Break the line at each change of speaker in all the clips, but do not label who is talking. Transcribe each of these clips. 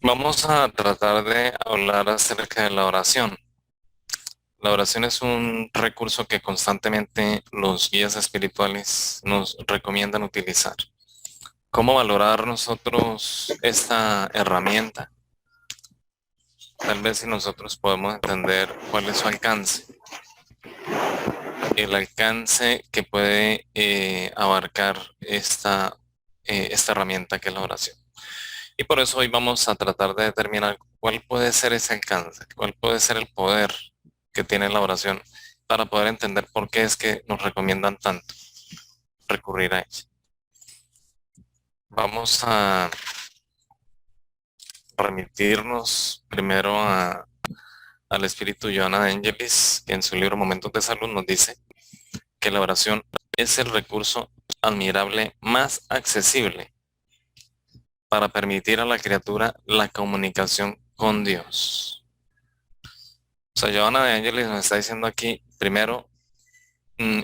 Vamos a tratar de hablar acerca de la oración. La oración es un recurso que constantemente los guías espirituales nos recomiendan utilizar. ¿Cómo valorar nosotros esta herramienta? Tal vez si nosotros podemos entender cuál es su alcance, el alcance que puede abarcar esta herramienta que es la oración. Y por eso hoy vamos a tratar de determinar cuál puede ser ese alcance, cuál puede ser el poder que tiene la oración para poder entender por qué es que nos recomiendan tanto recurrir a ella. Vamos a remitirnos primero al espíritu Johanna de Angelis, que en su libro Momentos de Salud nos dice que la oración es el recurso admirable más accesible para permitir a la criatura la comunicación con Dios. O sea, Johanna de Angelis nos está diciendo aquí, primero,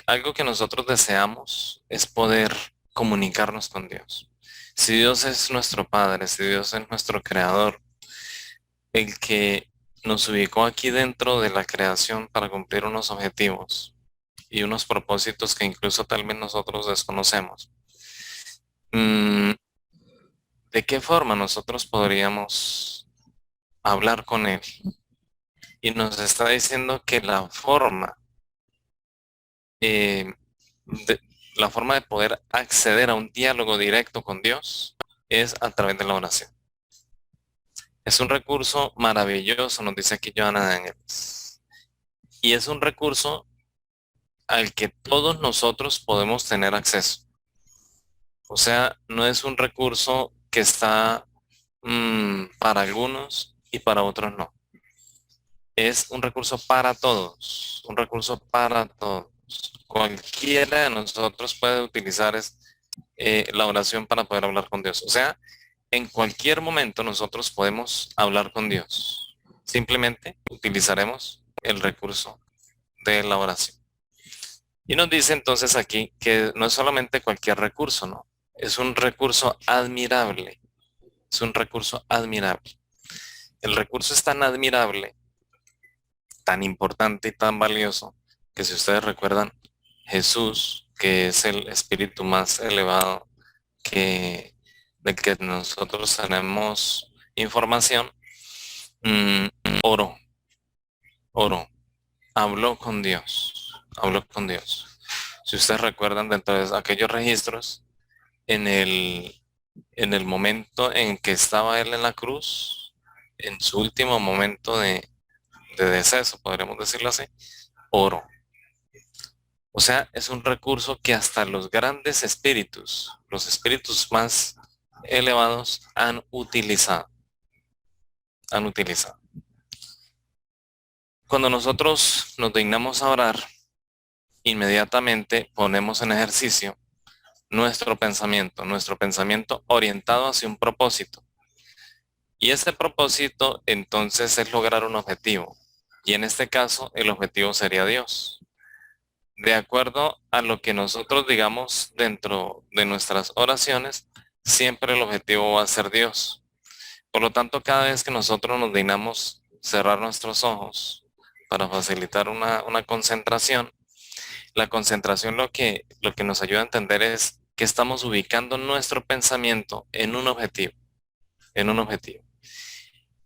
algo que nosotros deseamos es poder comunicarnos con Dios. Si Dios es nuestro Padre, si Dios es nuestro Creador, el que nos ubicó aquí dentro de la creación para cumplir unos objetivos y unos propósitos que incluso tal vez nosotros desconocemos. mm, ¿De qué forma nosotros podríamos hablar con Él? Y nos está diciendo que eh, de, la forma de poder acceder a un diálogo directo con Dios es a través de la oración. Es un recurso maravilloso, nos dice aquí Johanna de Ángeles. Y es un recurso al que todos nosotros podemos tener acceso. O sea, no es un recurso que está para algunos y para otros no. Es un recurso para todos, un recurso para todos. Cualquiera de nosotros puede utilizar la oración para poder hablar con Dios. O sea, en cualquier momento nosotros podemos hablar con Dios. Simplemente utilizaremos el recurso de la oración. Y nos dice entonces aquí que no es solamente cualquier recurso, ¿no? Es un recurso admirable. Es un recurso admirable. El recurso es tan admirable, tan importante y tan valioso que si ustedes recuerdan, Jesús, que es el espíritu más elevado que, de que nosotros tenemos información, mm, oró, oró, habló con Dios, habló con Dios. Si ustedes recuerdan dentro de aquellos registros, en en el momento en que estaba él en la cruz, en su último momento de deceso, podríamos decirlo así, oró. O sea, es un recurso que hasta los grandes espíritus, los espíritus más elevados, han utilizado. Cuando nosotros nos dignamos a orar, inmediatamente ponemos en ejercicio nuestro pensamiento orientado hacia un propósito. Y ese propósito entonces es lograr un objetivo. Y en este caso, el objetivo sería Dios. De acuerdo a lo que nosotros digamos dentro de nuestras oraciones, siempre el objetivo va a ser Dios. Por lo tanto, cada vez que nosotros nos dignamos cerrar nuestros ojos para facilitar una concentración, la concentración lo que nos ayuda a entender es que estamos ubicando nuestro pensamiento en un objetivo.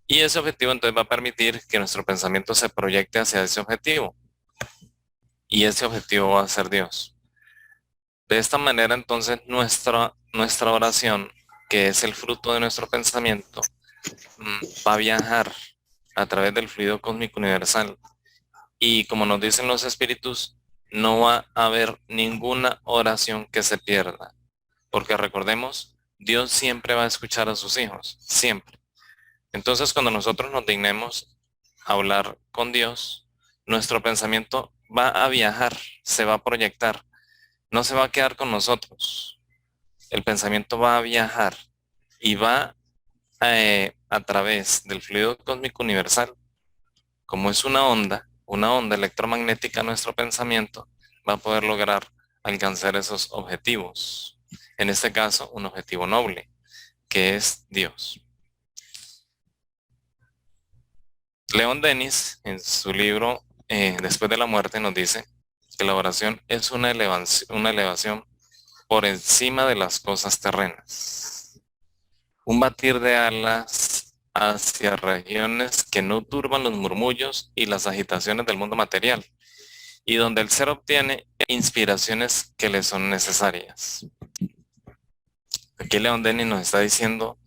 Y ese objetivo entonces va a permitir que nuestro pensamiento se proyecte hacia ese objetivo. Y ese objetivo va a ser Dios. De esta manera entonces nuestra oración, que es el fruto de nuestro pensamiento, va a viajar a través del fluido cósmico universal. Y como nos dicen los espíritus, no va a haber ninguna oración que se pierda. Porque recordemos, Dios siempre va a escuchar a sus hijos, siempre. Entonces, cuando nosotros nos dignemos a hablar con Dios, nuestro pensamiento va a viajar, se va a proyectar, no se va a quedar con nosotros. El pensamiento va a viajar y va a través del fluido cósmico universal, como es una onda electromagnética, nuestro pensamiento va a poder lograr alcanzar esos objetivos. En este caso, un objetivo noble, que es Dios. León Denis, en su libro Después de la muerte, nos dice que la oración es una elevación por encima de las cosas terrenas. Un batir de alas hacia regiones que no turban los murmullos y las agitaciones del mundo material, y donde el ser obtiene inspiraciones que le son necesarias. Aquí León Denis nos está diciendo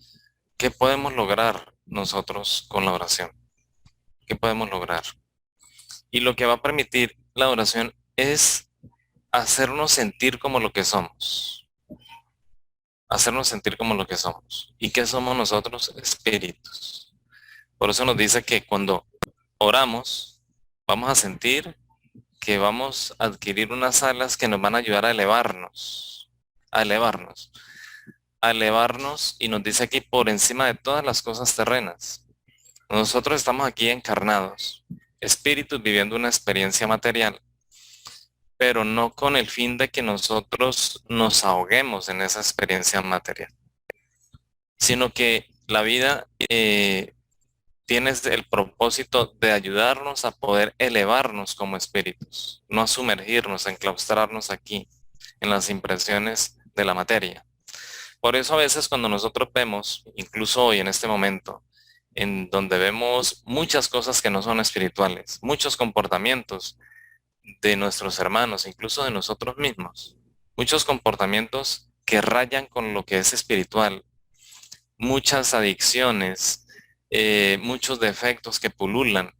qué podemos lograr nosotros con la oración. ¿Qué podemos lograr? Y lo que va a permitir la oración es hacernos sentir como lo que somos. Hacernos sentir como lo que somos. ¿Y qué somos nosotros? Espíritus. Por eso nos dice que cuando oramos, vamos a sentir que vamos a adquirir unas alas que nos van a ayudar a elevarnos. A elevarnos. A elevarnos, y nos dice aquí por encima de todas las cosas terrenas. Nosotros estamos aquí encarnados, espíritus viviendo una experiencia material, pero no con el fin de que nosotros nos ahoguemos en esa experiencia material, sino que la vida tiene el propósito de ayudarnos a poder elevarnos como espíritus, no a sumergirnos, a enclaustrarnos aquí en las impresiones de la materia. Por eso a veces cuando nosotros vemos, incluso hoy en este momento, en donde vemos muchas cosas que no son espirituales, muchos comportamientos de nuestros hermanos, incluso de nosotros mismos, muchos comportamientos que rayan con lo que es espiritual, muchas adicciones, muchos defectos que pululan,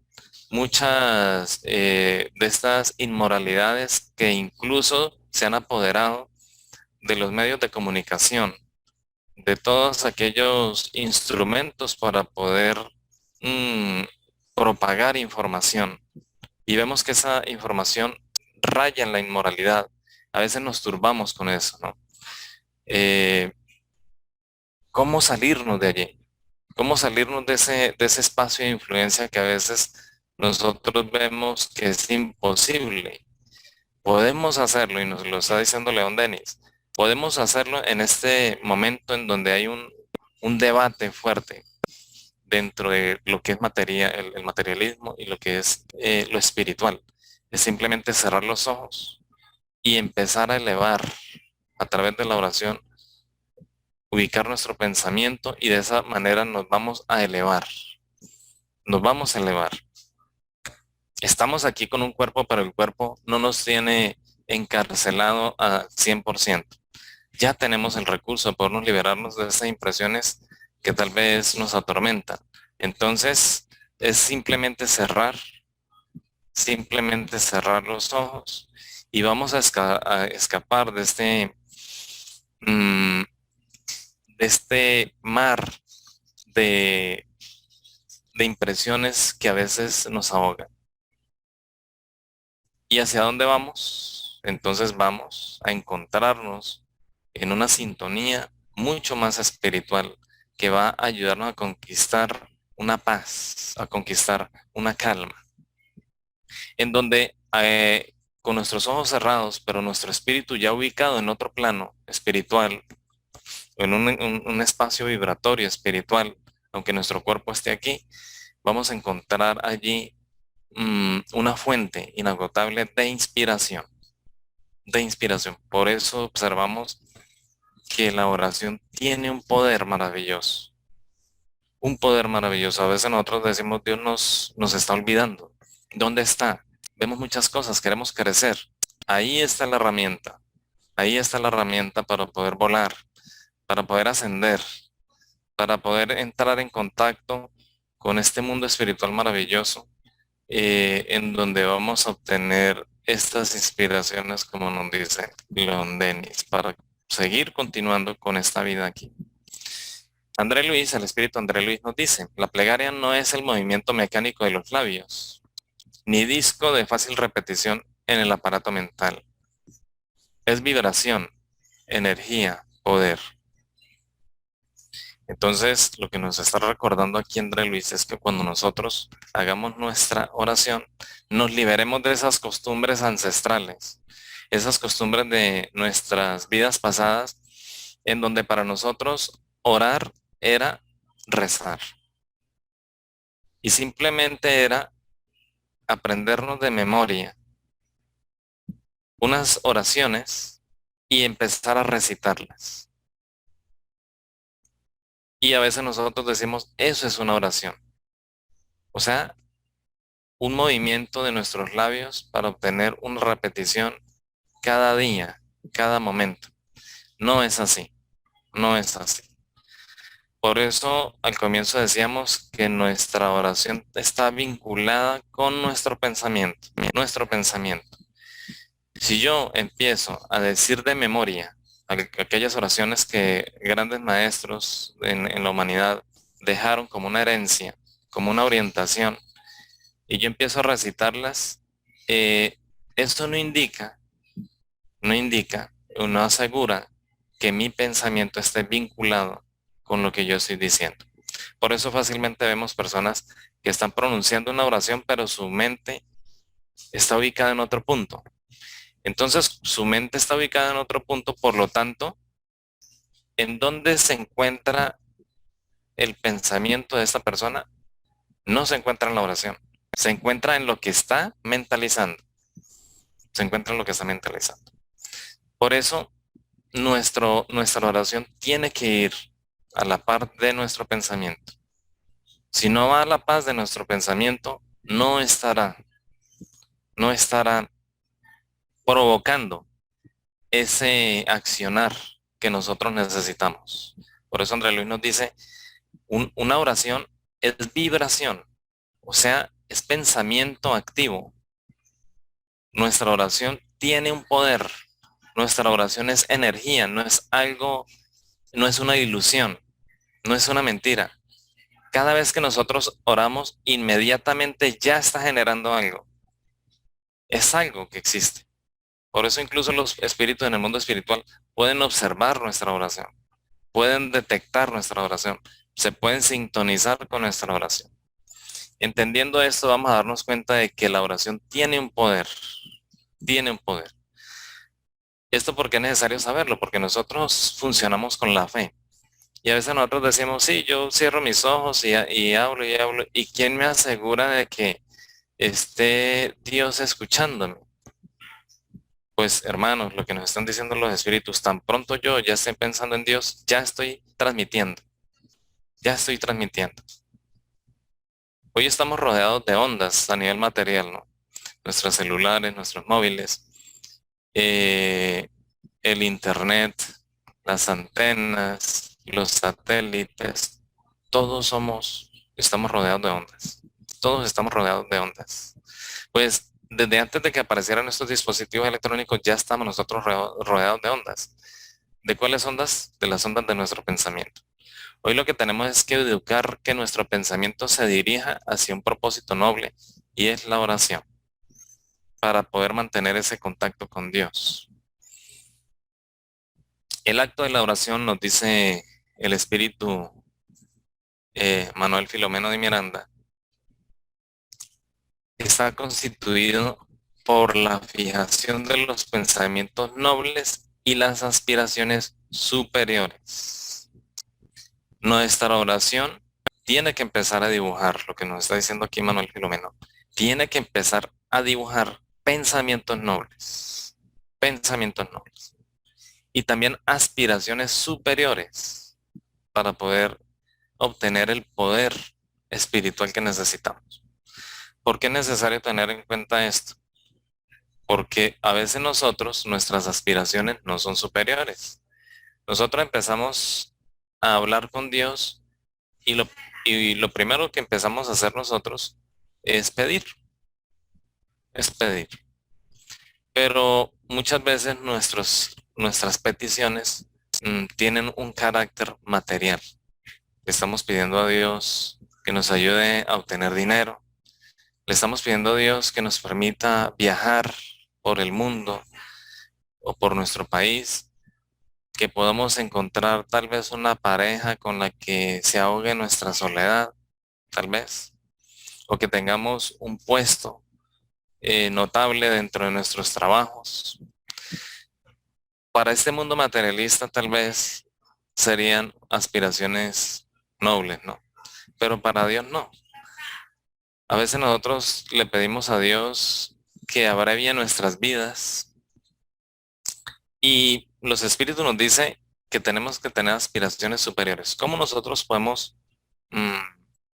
muchas de estas inmoralidades que incluso se han apoderado de los medios de comunicación, de todos aquellos instrumentos para poder mm, propagar información. Y vemos que esa información raya en la inmoralidad. A veces nos turbamos con eso, ¿no? Eh, ¿Cómo salirnos de allí? ¿Cómo salirnos de ese espacio de influencia que a veces nosotros vemos que es imposible? Podemos hacerlo, y nos lo está diciendo León Denis. Podemos hacerlo en este momento en donde hay un debate fuerte dentro de lo que es materia, el materialismo y lo que es lo espiritual. Es simplemente cerrar los ojos y empezar a elevar a través de la oración, ubicar nuestro pensamiento, y de esa manera nos vamos a elevar. Nos vamos a elevar. Estamos aquí con un cuerpo, pero el cuerpo no nos tiene encarcelado a 100%. Ya tenemos el recurso de podernos liberarnos de esas impresiones que tal vez nos atormentan. Entonces, es simplemente cerrar los ojos, y vamos a escapar mm, de este mar de, de impresiones que a veces nos ahogan. ¿Y hacia dónde vamos? Entonces vamos a encontrarnos en una sintonía mucho más espiritual que va a ayudarnos a conquistar una paz, a conquistar una calma, en donde con nuestros ojos cerrados, pero nuestro espíritu ya ubicado en otro plano espiritual, en un espacio vibratorio espiritual, aunque nuestro cuerpo esté aquí, vamos a encontrar allí una fuente inagotable de inspiración, de inspiración. Por eso observamos que la oración tiene un poder maravilloso, un poder maravilloso. A veces nosotros decimos, Dios nos está olvidando. ¿Dónde está? Vemos muchas cosas, queremos crecer. Ahí está la herramienta, ahí está la herramienta para poder volar, para poder ascender, para poder entrar en contacto con este mundo espiritual maravilloso, en donde vamos a obtener estas inspiraciones, como nos dice León Denis, para seguir continuando con esta vida aquí. André Luis, el espíritu André Luis nos dice, la plegaria no es el movimiento mecánico de los labios, ni disco de fácil repetición en el aparato mental. Es vibración, energía, poder. Entonces, lo que nos está recordando aquí André Luis es que cuando nosotros hagamos nuestra oración, nos liberemos de esas costumbres ancestrales, esas costumbres de nuestras vidas pasadas, en donde para nosotros orar era rezar. Y simplemente era aprendernos de memoria unas oraciones y empezar a recitarlas. Y a veces nosotros decimos, eso es una oración. O sea, un movimiento de nuestros labios para obtener una repetición cada día, cada momento. No es así, no es así. Por eso al comienzo decíamos que nuestra oración está vinculada con nuestro pensamiento, nuestro pensamiento. Si yo empiezo a decir de memoria aquellas oraciones que grandes maestros en la humanidad dejaron como una herencia, como una orientación, y yo empiezo a recitarlas, eso no indica o no asegura que mi pensamiento esté vinculado con lo que yo estoy diciendo. Por eso fácilmente vemos personas que están pronunciando una oración, pero su mente está ubicada en otro punto. Entonces, su mente está ubicada en otro punto, por lo tanto, ¿en dónde se encuentra el pensamiento de esta persona? No se encuentra en la oración, se encuentra en lo que está mentalizando, se encuentra en lo que está mentalizando. Por eso, nuestra oración tiene que ir a la par de nuestro pensamiento. Si no va a la paz de nuestro pensamiento, no estará provocando ese accionar que nosotros necesitamos. Por eso André Luis nos dice, una oración es vibración, o sea, es pensamiento activo. Nuestra oración tiene un poder, nuestra oración es energía, no es algo, no es una ilusión, no es una mentira. Cada vez que nosotros oramos, inmediatamente ya está generando algo. Es algo que existe. Por eso incluso los espíritus en el mundo espiritual pueden observar nuestra oración, pueden detectar nuestra oración, se pueden sintonizar con nuestra oración. Entendiendo esto, vamos a darnos cuenta de que la oración tiene un poder, tiene un poder. ¿Esto por qué es necesario saberlo? Porque nosotros funcionamos con la fe. Y a veces nosotros decimos, sí, yo cierro mis ojos y hablo y hablo. ¿Y quién me asegura de que esté Dios escuchándome? Pues hermanos, lo que nos están diciendo los espíritus, tan pronto yo ya esté pensando en Dios, ya estoy transmitiendo, ya estoy transmitiendo. Hoy estamos rodeados de ondas a nivel material, ¿no? Nuestros celulares, nuestros móviles, eh, el internet, las antenas, los satélites, estamos rodeados de ondas. Todos estamos rodeados de ondas. Pues desde antes de que aparecieran estos dispositivos electrónicos ya estamos nosotros rodeados de ondas. ¿De cuáles ondas? De las ondas de nuestro pensamiento. Hoy lo que tenemos es que educar que nuestro pensamiento se dirija hacia un propósito noble y es la oración para poder mantener ese contacto con Dios. El acto de la oración, nos dice el espíritu Manuel Filomeno de Miranda, está constituido por la fijación de los pensamientos nobles y las aspiraciones superiores. Nuestra oración tiene que empezar a dibujar, lo que nos está diciendo aquí Manuel Filomeno, tiene que empezar a dibujar pensamientos nobles y también aspiraciones superiores para poder obtener el poder espiritual que necesitamos. ¿Por qué es necesario tener en cuenta esto? Porque a veces nuestras aspiraciones no son superiores. Nosotros empezamos a hablar con Dios y lo primero que empezamos a hacer nosotros es pedir, es pedir. Pero muchas veces nuestras peticiones tienen un carácter material. Le estamos pidiendo a Dios que nos ayude a obtener dinero. Le estamos pidiendo a Dios que nos permita viajar por el mundo o por nuestro país, que podamos encontrar tal vez una pareja con la que se ahogue nuestra soledad, tal vez, o que tengamos un puesto notable dentro de nuestros trabajos. Para este mundo materialista tal vez serían aspiraciones nobles, ¿no? Pero para Dios no. A veces nosotros le pedimos a Dios que abrevie nuestras vidas y los espíritus nos dicen que tenemos que tener aspiraciones superiores. ¿Cómo nosotros podemos mm,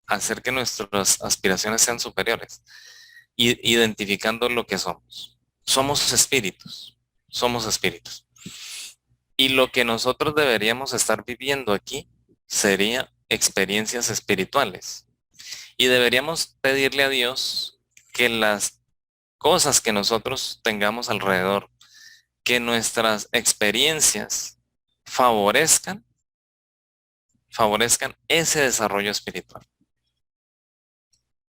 hacer que nuestras aspiraciones sean superiores? Identificando lo que somos. Somos espíritus, somos espíritus. Y lo que nosotros deberíamos estar viviendo aquí sería experiencias espirituales. Y deberíamos pedirle a Dios que las cosas que nosotros tengamos alrededor, que nuestras experiencias favorezcan, favorezcan ese desarrollo espiritual.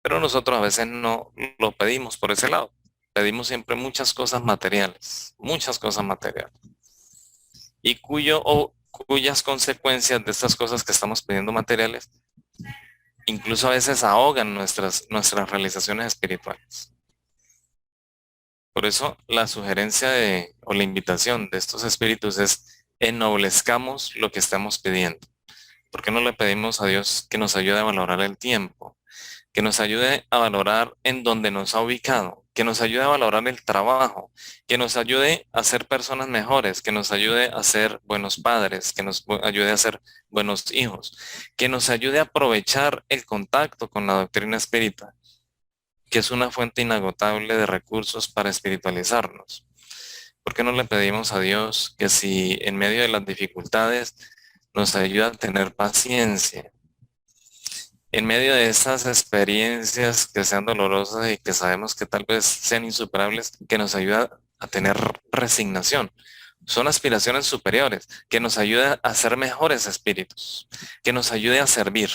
Pero nosotros a veces no lo pedimos por ese lado. Pedimos siempre muchas cosas materiales, muchas cosas materiales. Y cuyas consecuencias de estas cosas que estamos pidiendo materiales, incluso a veces ahogan nuestras realizaciones espirituales. Por eso la sugerencia o la invitación de estos espíritus es ennoblezcamos lo que estamos pidiendo. ¿Por qué no le pedimos a Dios que nos ayude a valorar el tiempo? Que nos ayude a valorar en donde nos ha ubicado, que nos ayude a valorar el trabajo, que nos ayude a ser personas mejores, que nos ayude a ser buenos padres, que nos ayude a ser buenos hijos, que nos ayude a aprovechar el contacto con la doctrina espírita, que es una fuente inagotable de recursos para espiritualizarnos. ¿Por qué no le pedimos a Dios que si en medio de las dificultades nos ayuda a tener paciencia? En medio de esas experiencias que sean dolorosas y que sabemos que tal vez sean insuperables, que nos ayuda a tener resignación. Son aspiraciones superiores, que nos ayude a ser mejores espíritus, que nos ayude a servir.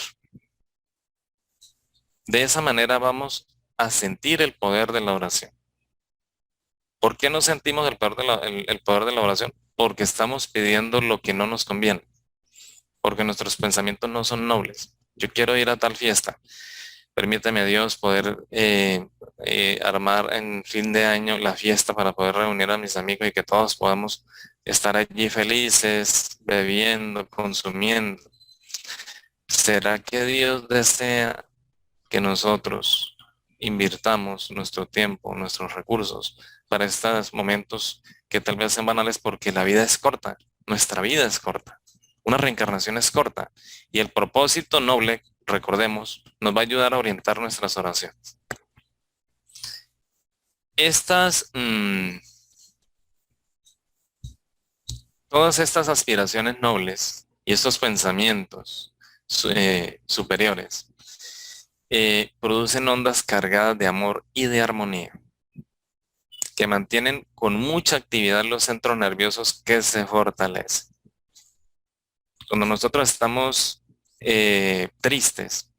De esa manera vamos a sentir el poder de la oración. ¿Por qué no sentimos el poder de la oración? Porque estamos pidiendo lo que no nos conviene, porque nuestros pensamientos no son nobles. Yo quiero ir a tal fiesta. Permíteme Dios poder armar en fin de año la fiesta para poder reunir a mis amigos y que todos podamos estar allí felices, bebiendo, consumiendo. ¿Será que Dios desea que nosotros invirtamos nuestro tiempo, nuestros recursos para estos momentos que tal vez sean banales porque la vida es corta, nuestra vida es corta, una reencarnación es corta y el propósito noble, recordemos, nos va a ayudar a orientar nuestras oraciones? Estas, todas estas aspiraciones nobles y estos pensamientos superiores producen ondas cargadas de amor y de armonía, que mantienen con mucha actividad los centros nerviosos que se fortalecen. Cuando nosotros estamos tristes,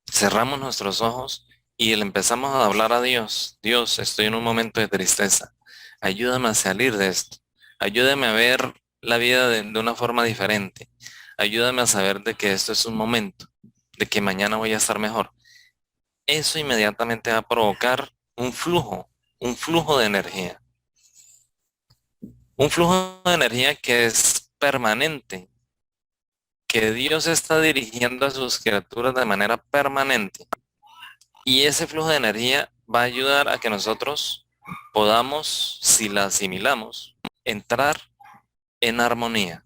cerramos nuestros ojos y le empezamos a hablar a Dios. Dios, estoy en un momento de tristeza. Ayúdame a salir de esto. Ayúdame a ver la vida de una forma diferente. Ayúdame a saber de que esto es un momento, de que mañana voy a estar mejor. Eso inmediatamente va a provocar un flujo de energía. Un flujo de energía que es permanente, que Dios está dirigiendo a sus criaturas de manera permanente. Y ese flujo de energía va a ayudar a que nosotros podamos, si la asimilamos, entrar en armonía.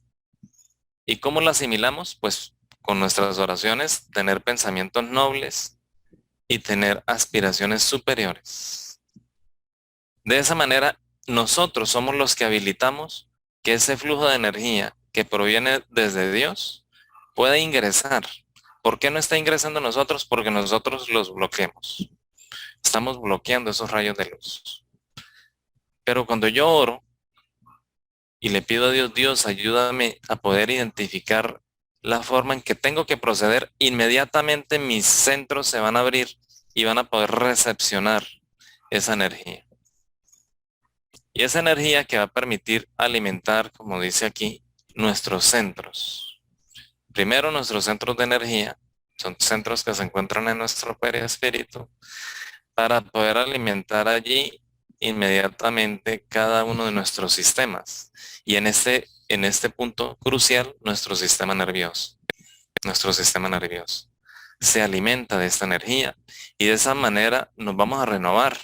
¿Y cómo la asimilamos? Pues con nuestras oraciones, tener pensamientos nobles y tener aspiraciones superiores. De esa manera, nosotros somos los que habilitamos que ese flujo de energía que proviene desde Dios pueda ingresar. ¿Por qué no está ingresando nosotros? Porque nosotros los bloqueamos. Estamos bloqueando esos rayos de luz. Pero cuando yo oro y le pido a Dios, Dios, ayúdame a poder identificar la forma en que tengo que proceder, inmediatamente mis centros se van a abrir y van a poder recepcionar esa energía. Y esa energía que va a permitir alimentar, como dice aquí, nuestros centros. Primero, nuestros centros de energía son centros que se encuentran en nuestro perispíritu para poder alimentar allí inmediatamente cada uno de nuestros sistemas. Y en este punto crucial, nuestro sistema nervioso. Nuestro sistema nervioso. se alimenta de esta energía y de esa manera nos vamos a renovar.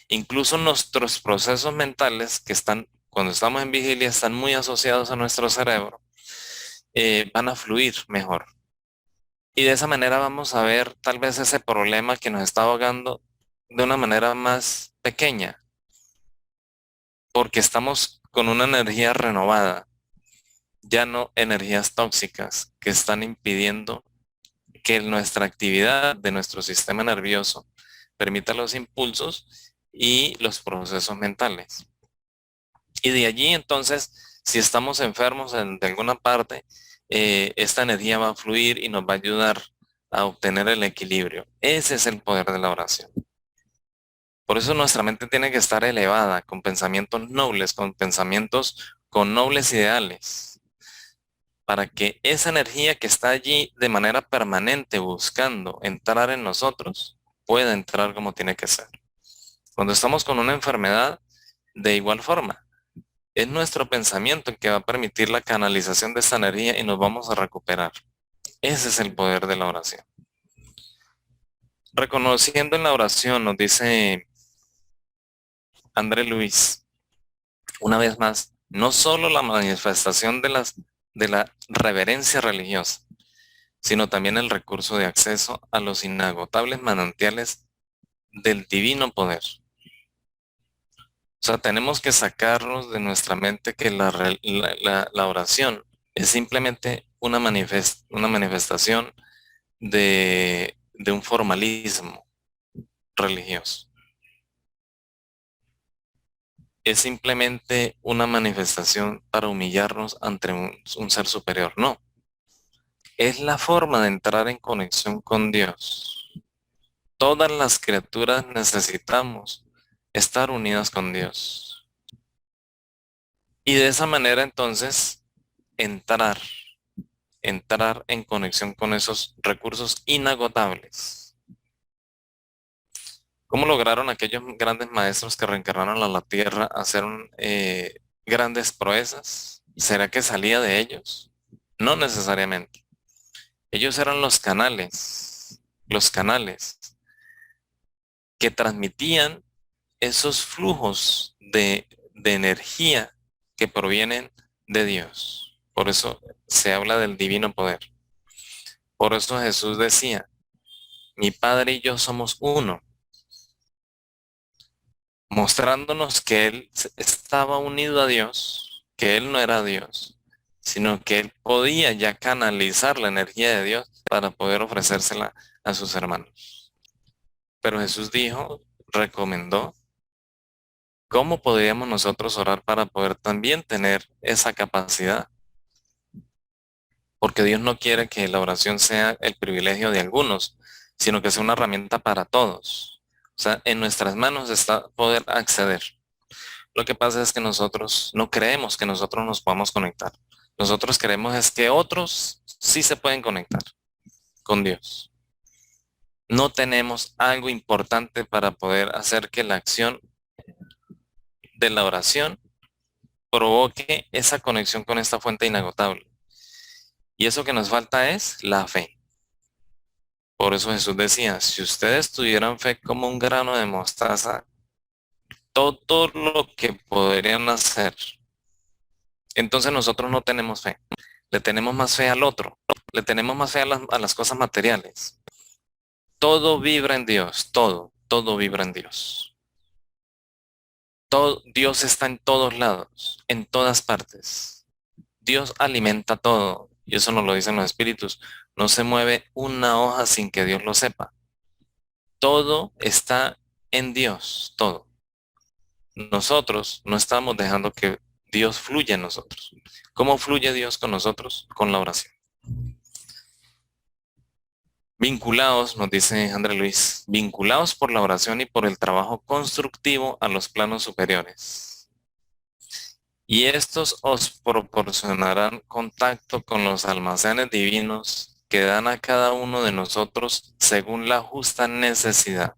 Incluso nuestros procesos mentales que están, cuando estamos en vigilia, están muy asociados a nuestro cerebro, van a fluir mejor. Y de esa manera vamos a ver tal vez ese problema que nos está ahogando de una manera más pequeña, porque estamos con una energía renovada, ya no energías tóxicas que están impidiendo que nuestra actividad de nuestro sistema nervioso permita los impulsos y los procesos mentales. Y de allí entonces, si estamos enfermos de alguna parte, esta energía va a fluir y nos va a ayudar a obtener el equilibrio. Ese es el poder de la oración. Por eso nuestra mente tiene que estar elevada, con pensamientos nobles, con pensamientos con nobles ideales, para que esa energía que está allí de manera permanente buscando entrar en nosotros, pueda entrar como tiene que ser. Cuando estamos con una enfermedad, de igual forma, es nuestro pensamiento el que va a permitir la canalización de esa energía y nos vamos a recuperar. Ese es el poder de la oración. Reconociendo en la oración, nos dice André Luis, una vez más, no solo la manifestación de la reverencia religiosa, sino también el recurso de acceso a los inagotables manantiales del divino poder. O sea, tenemos que sacarnos de nuestra mente que la oración es simplemente una manifestación de un formalismo religioso. Es simplemente una manifestación para humillarnos ante un ser superior. No, es la forma de entrar en conexión con Dios. Todas las criaturas necesitamos estar unidas con Dios. Y de esa manera entonces entrar en conexión con esos recursos inagotables. ¿Cómo lograron aquellos grandes maestros que reencarnaron a la Tierra hacer grandes proezas? ¿Será que salía de ellos? No necesariamente. Ellos eran los canales que transmitían esos flujos de energía que provienen de Dios. Por eso se habla del divino poder. Por eso Jesús decía, mi Padre y yo somos uno, mostrándonos que Él estaba unido a Dios, que Él no era Dios, sino que Él podía ya canalizar la energía de Dios para poder ofrecérsela a sus hermanos. Pero Jesús dijo, recomendó, ¿cómo podríamos nosotros orar para poder también tener esa capacidad? Porque Dios no quiere que la oración sea el privilegio de algunos, sino que sea una herramienta para todos. O sea, en nuestras manos está poder acceder. Lo que pasa es que nosotros no creemos que nosotros nos podamos conectar. Nosotros creemos es que otros sí se pueden conectar con Dios. No tenemos algo importante para poder hacer que la acción de la oración provoque esa conexión con esta fuente inagotable. Y eso que nos falta es la fe. Por eso Jesús decía, si ustedes tuvieran fe como un grano de mostaza, todo lo que podrían hacer. Entonces nosotros no tenemos fe. Le tenemos más fe al otro. Le tenemos más fe a las cosas materiales. Todo vibra en Dios. Todo vibra en Dios. Todo, Dios está en todos lados, en todas partes. Dios alimenta todo. Y eso nos lo dicen los espíritus. No se mueve una hoja sin que Dios lo sepa. Todo está en Dios, todo. Nosotros no estamos dejando que Dios fluya en nosotros. ¿Cómo fluye Dios con nosotros? Con la oración. Vinculados, nos dice André Luis, vinculados por la oración y por el trabajo constructivo a los planos superiores. Y estos os proporcionarán contacto con los almacenes divinos que dan a cada uno de nosotros según la justa necesidad.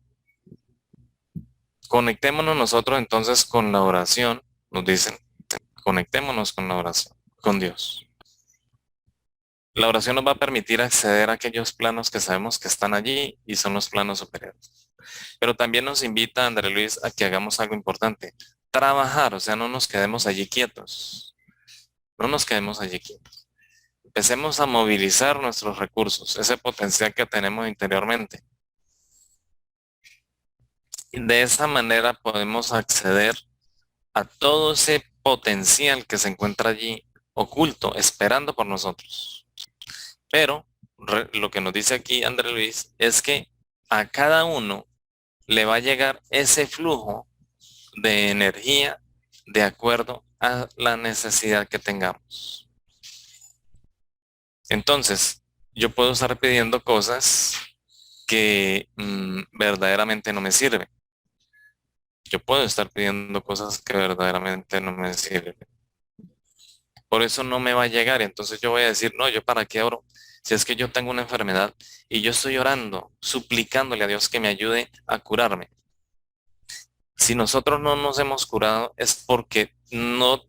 Conectémonos nosotros entonces con la oración, nos dicen, conectémonos con la oración, con Dios. La oración nos va a permitir acceder a aquellos planos que sabemos que están allí y son los planos superiores. Pero también nos invita, André Luis, a que hagamos algo importante. Trabajar, o sea, no nos quedemos allí quietos. No nos quedemos allí quietos. Empecemos a movilizar nuestros recursos, ese potencial que tenemos interiormente. Y de esa manera podemos acceder a todo ese potencial que se encuentra allí oculto, esperando por nosotros. Pero lo que nos dice aquí André Luis es que a cada uno le va a llegar ese flujo de energía de acuerdo a la necesidad que tengamos. Entonces, yo puedo estar pidiendo cosas que verdaderamente no me sirven. Yo puedo estar pidiendo cosas que verdaderamente no me sirven. Por eso no me va a llegar. Entonces yo voy a decir, no, ¿yo para qué oro? Si es que yo tengo una enfermedad y yo estoy orando, suplicándole a Dios que me ayude a curarme. Si nosotros no nos hemos curado es porque no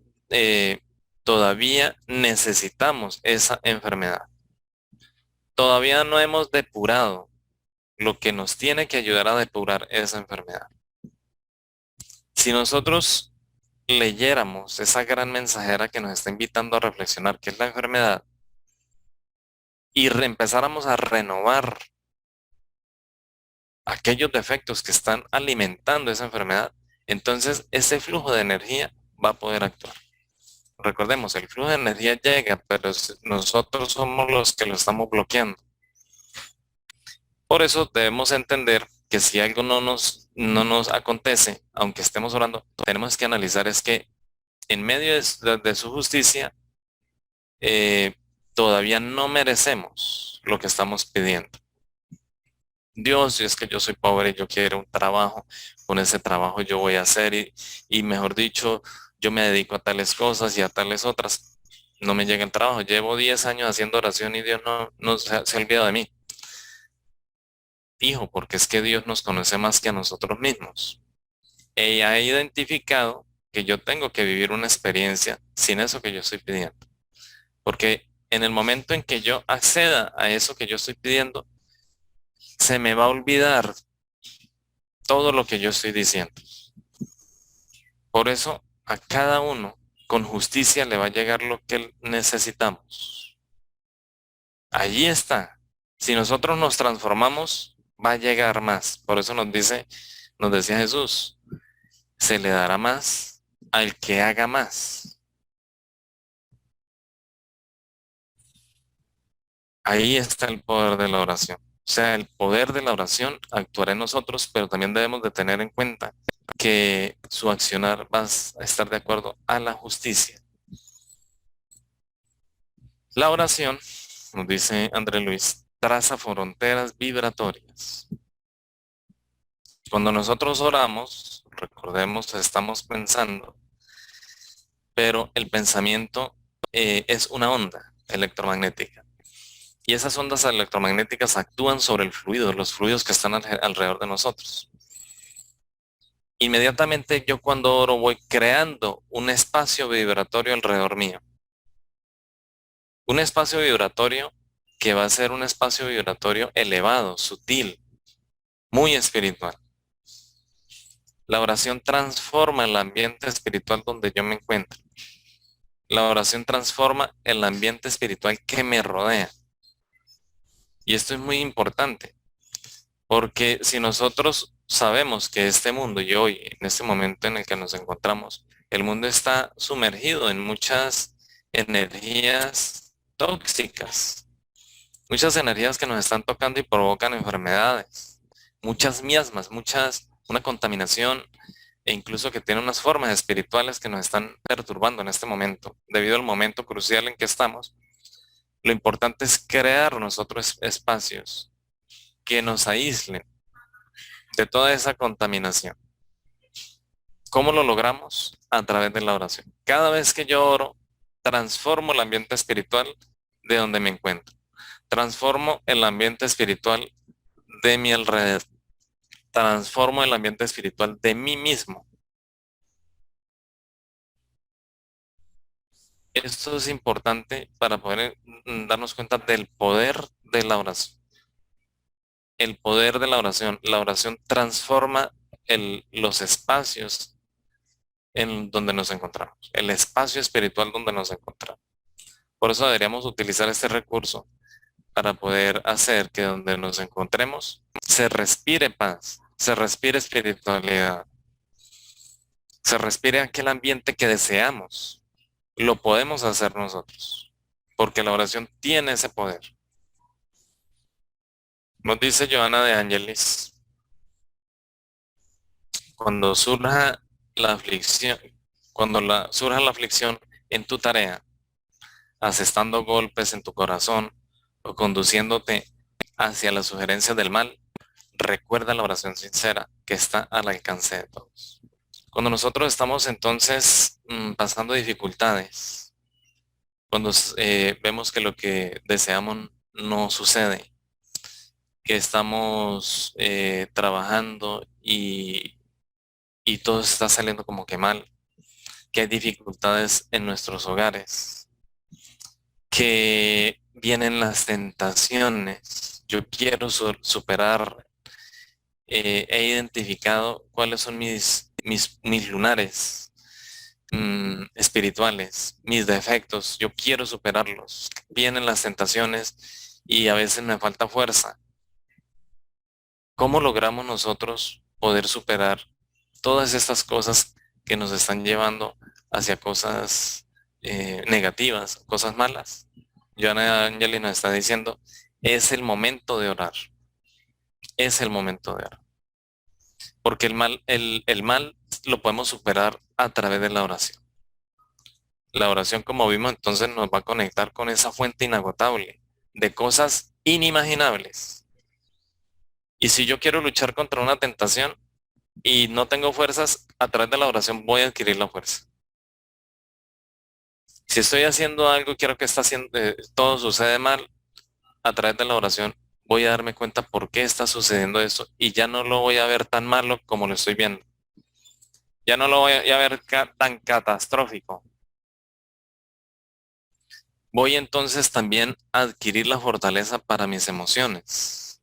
todavía necesitamos esa enfermedad. Todavía no hemos depurado lo que nos tiene que ayudar a depurar esa enfermedad. Si nosotros leyéramos esa gran mensajera que nos está invitando a reflexionar, que es la enfermedad, y empezáramos a renovar aquellos defectos que están alimentando esa enfermedad, entonces ese flujo de energía va a poder actuar. Recordemos, el flujo de energía llega, pero nosotros somos los que lo estamos bloqueando. Por eso debemos entender que si algo no nos acontece, aunque estemos orando, tenemos que analizar es que en medio de su justicia, eh, todavía no merecemos lo que estamos pidiendo. Dios, si es que yo soy pobre y yo quiero un trabajo, con ese trabajo yo voy a hacer y mejor dicho, yo me dedico a tales cosas y a tales otras. No me llega el trabajo. Llevo 10 años haciendo oración y Dios no se ha olvidado de mí. Hijo, porque es que Dios nos conoce más que a nosotros mismos. Ella ha identificado que yo tengo que vivir una experiencia sin eso que yo estoy pidiendo. Porque en el momento en que yo acceda a eso que yo estoy pidiendo, se me va a olvidar todo lo que yo estoy diciendo. Por eso a cada uno con justicia le va a llegar lo que necesitamos. Allí está. Si nosotros nos transformamos, va a llegar más. Por eso nos decía Jesús, se le dará más al que haga más. Ahí está el poder de la oración. O sea, el poder de la oración actuará en nosotros, pero también debemos de tener en cuenta que su accionar va a estar de acuerdo a la justicia. La oración, nos dice André Luis, traza fronteras vibratorias. Cuando nosotros oramos, recordemos, estamos pensando, pero el pensamiento es una onda electromagnética. Y esas ondas electromagnéticas actúan sobre el fluido, los fluidos que están alrededor de nosotros. Inmediatamente yo cuando oro voy creando un espacio vibratorio alrededor mío. Un espacio vibratorio que va a ser un espacio vibratorio elevado, sutil, muy espiritual. La oración transforma el ambiente espiritual donde yo me encuentro. La oración transforma el ambiente espiritual que me rodea. Y esto es muy importante, porque si nosotros sabemos que este mundo y hoy, en este momento en el que nos encontramos, el mundo está sumergido en muchas energías tóxicas, muchas energías que nos están tocando y provocan enfermedades, muchas miasmas, una contaminación e incluso que tiene unas formas espirituales que nos están perturbando en este momento, debido al momento crucial en que estamos. Lo importante es crear nosotros espacios que nos aíslen de toda esa contaminación. ¿Cómo lo logramos? A través de la oración. Cada vez que yo oro, transformo el ambiente espiritual de donde me encuentro. Transformo el ambiente espiritual de mi alrededor. Transformo el ambiente espiritual de mí mismo. Esto es importante para poder darnos cuenta del poder de la oración. El poder de la oración. La oración transforma los espacios en donde nos encontramos, el espacio espiritual donde nos encontramos. Por eso deberíamos utilizar este recurso para poder hacer que donde nos encontremos se respire paz, se respire espiritualidad, se respire aquel ambiente que deseamos. Lo podemos hacer nosotros, porque la oración tiene ese poder. Nos dice Joana de Angelis, cuando surja la aflicción, surja la aflicción en tu tarea, asestando golpes en tu corazón o conduciéndote hacia las sugerencias del mal, recuerda la oración sincera que está al alcance de todos. Cuando nosotros estamos entonces pasando dificultades, cuando vemos que lo que deseamos no sucede, que estamos trabajando y todo está saliendo como que mal, que hay dificultades en nuestros hogares, que vienen las tentaciones. Yo quiero superar, he identificado cuáles son mis lunares espirituales, mis defectos. Yo quiero superarlos. Vienen las tentaciones y a veces me falta fuerza. ¿Cómo logramos nosotros poder superar todas estas cosas que nos están llevando hacia cosas negativas, cosas malas? Joana Angeli nos está diciendo, es el momento de orar, es el momento de orar. Porque el mal lo podemos superar a través de la oración. La oración, como vimos, entonces nos va a conectar con esa fuente inagotable de cosas inimaginables. Y si yo quiero luchar contra una tentación y no tengo fuerzas, a través de la oración voy a adquirir la fuerza. Si estoy haciendo algo, quiero que todo sucede mal, a través de la oración voy a darme cuenta por qué está sucediendo esto y ya no lo voy a ver tan malo como lo estoy viendo. Ya no lo voy a ver tan catastrófico. Voy entonces también a adquirir la fortaleza para mis emociones.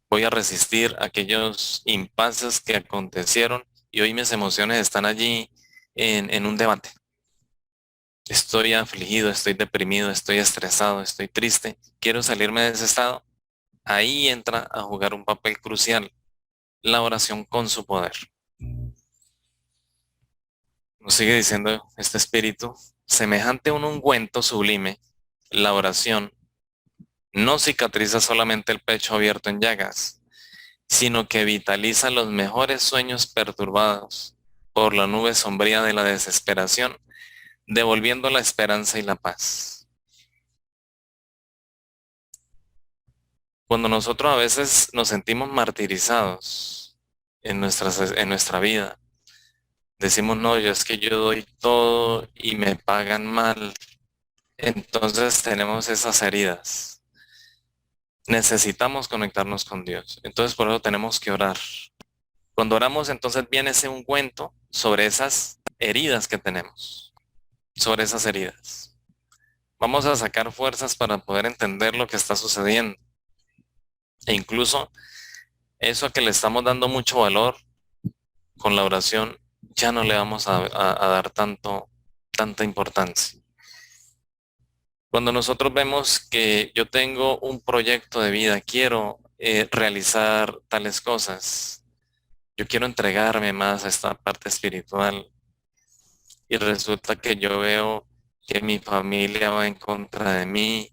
Voy a resistir aquellos impases que acontecieron y hoy mis emociones están allí en un debate. Estoy afligido, estoy deprimido, estoy estresado, estoy triste. Quiero salirme de ese estado. Ahí entra a jugar un papel crucial la oración con su poder. Nos sigue diciendo este espíritu, semejante a un ungüento sublime, la oración no cicatriza solamente el pecho abierto en llagas, sino que vitaliza los mejores sueños perturbados por la nube sombría de la desesperación, devolviendo la esperanza y la paz. Cuando nosotros a veces nos sentimos martirizados en nuestra vida, decimos, no, yo es que yo doy todo y me pagan mal, entonces tenemos esas heridas. Necesitamos conectarnos con Dios. Entonces por eso tenemos que orar. Cuando oramos, entonces viene ese ungüento sobre esas heridas que tenemos, sobre esas heridas. Vamos a sacar fuerzas para poder entender lo que está sucediendo. E incluso eso a que le estamos dando mucho valor con la oración, ya no le vamos a dar tanta importancia. Cuando nosotros vemos que yo tengo un proyecto de vida, quiero realizar tales cosas, yo quiero entregarme más a esta parte espiritual y resulta que yo veo que mi familia va en contra de mí,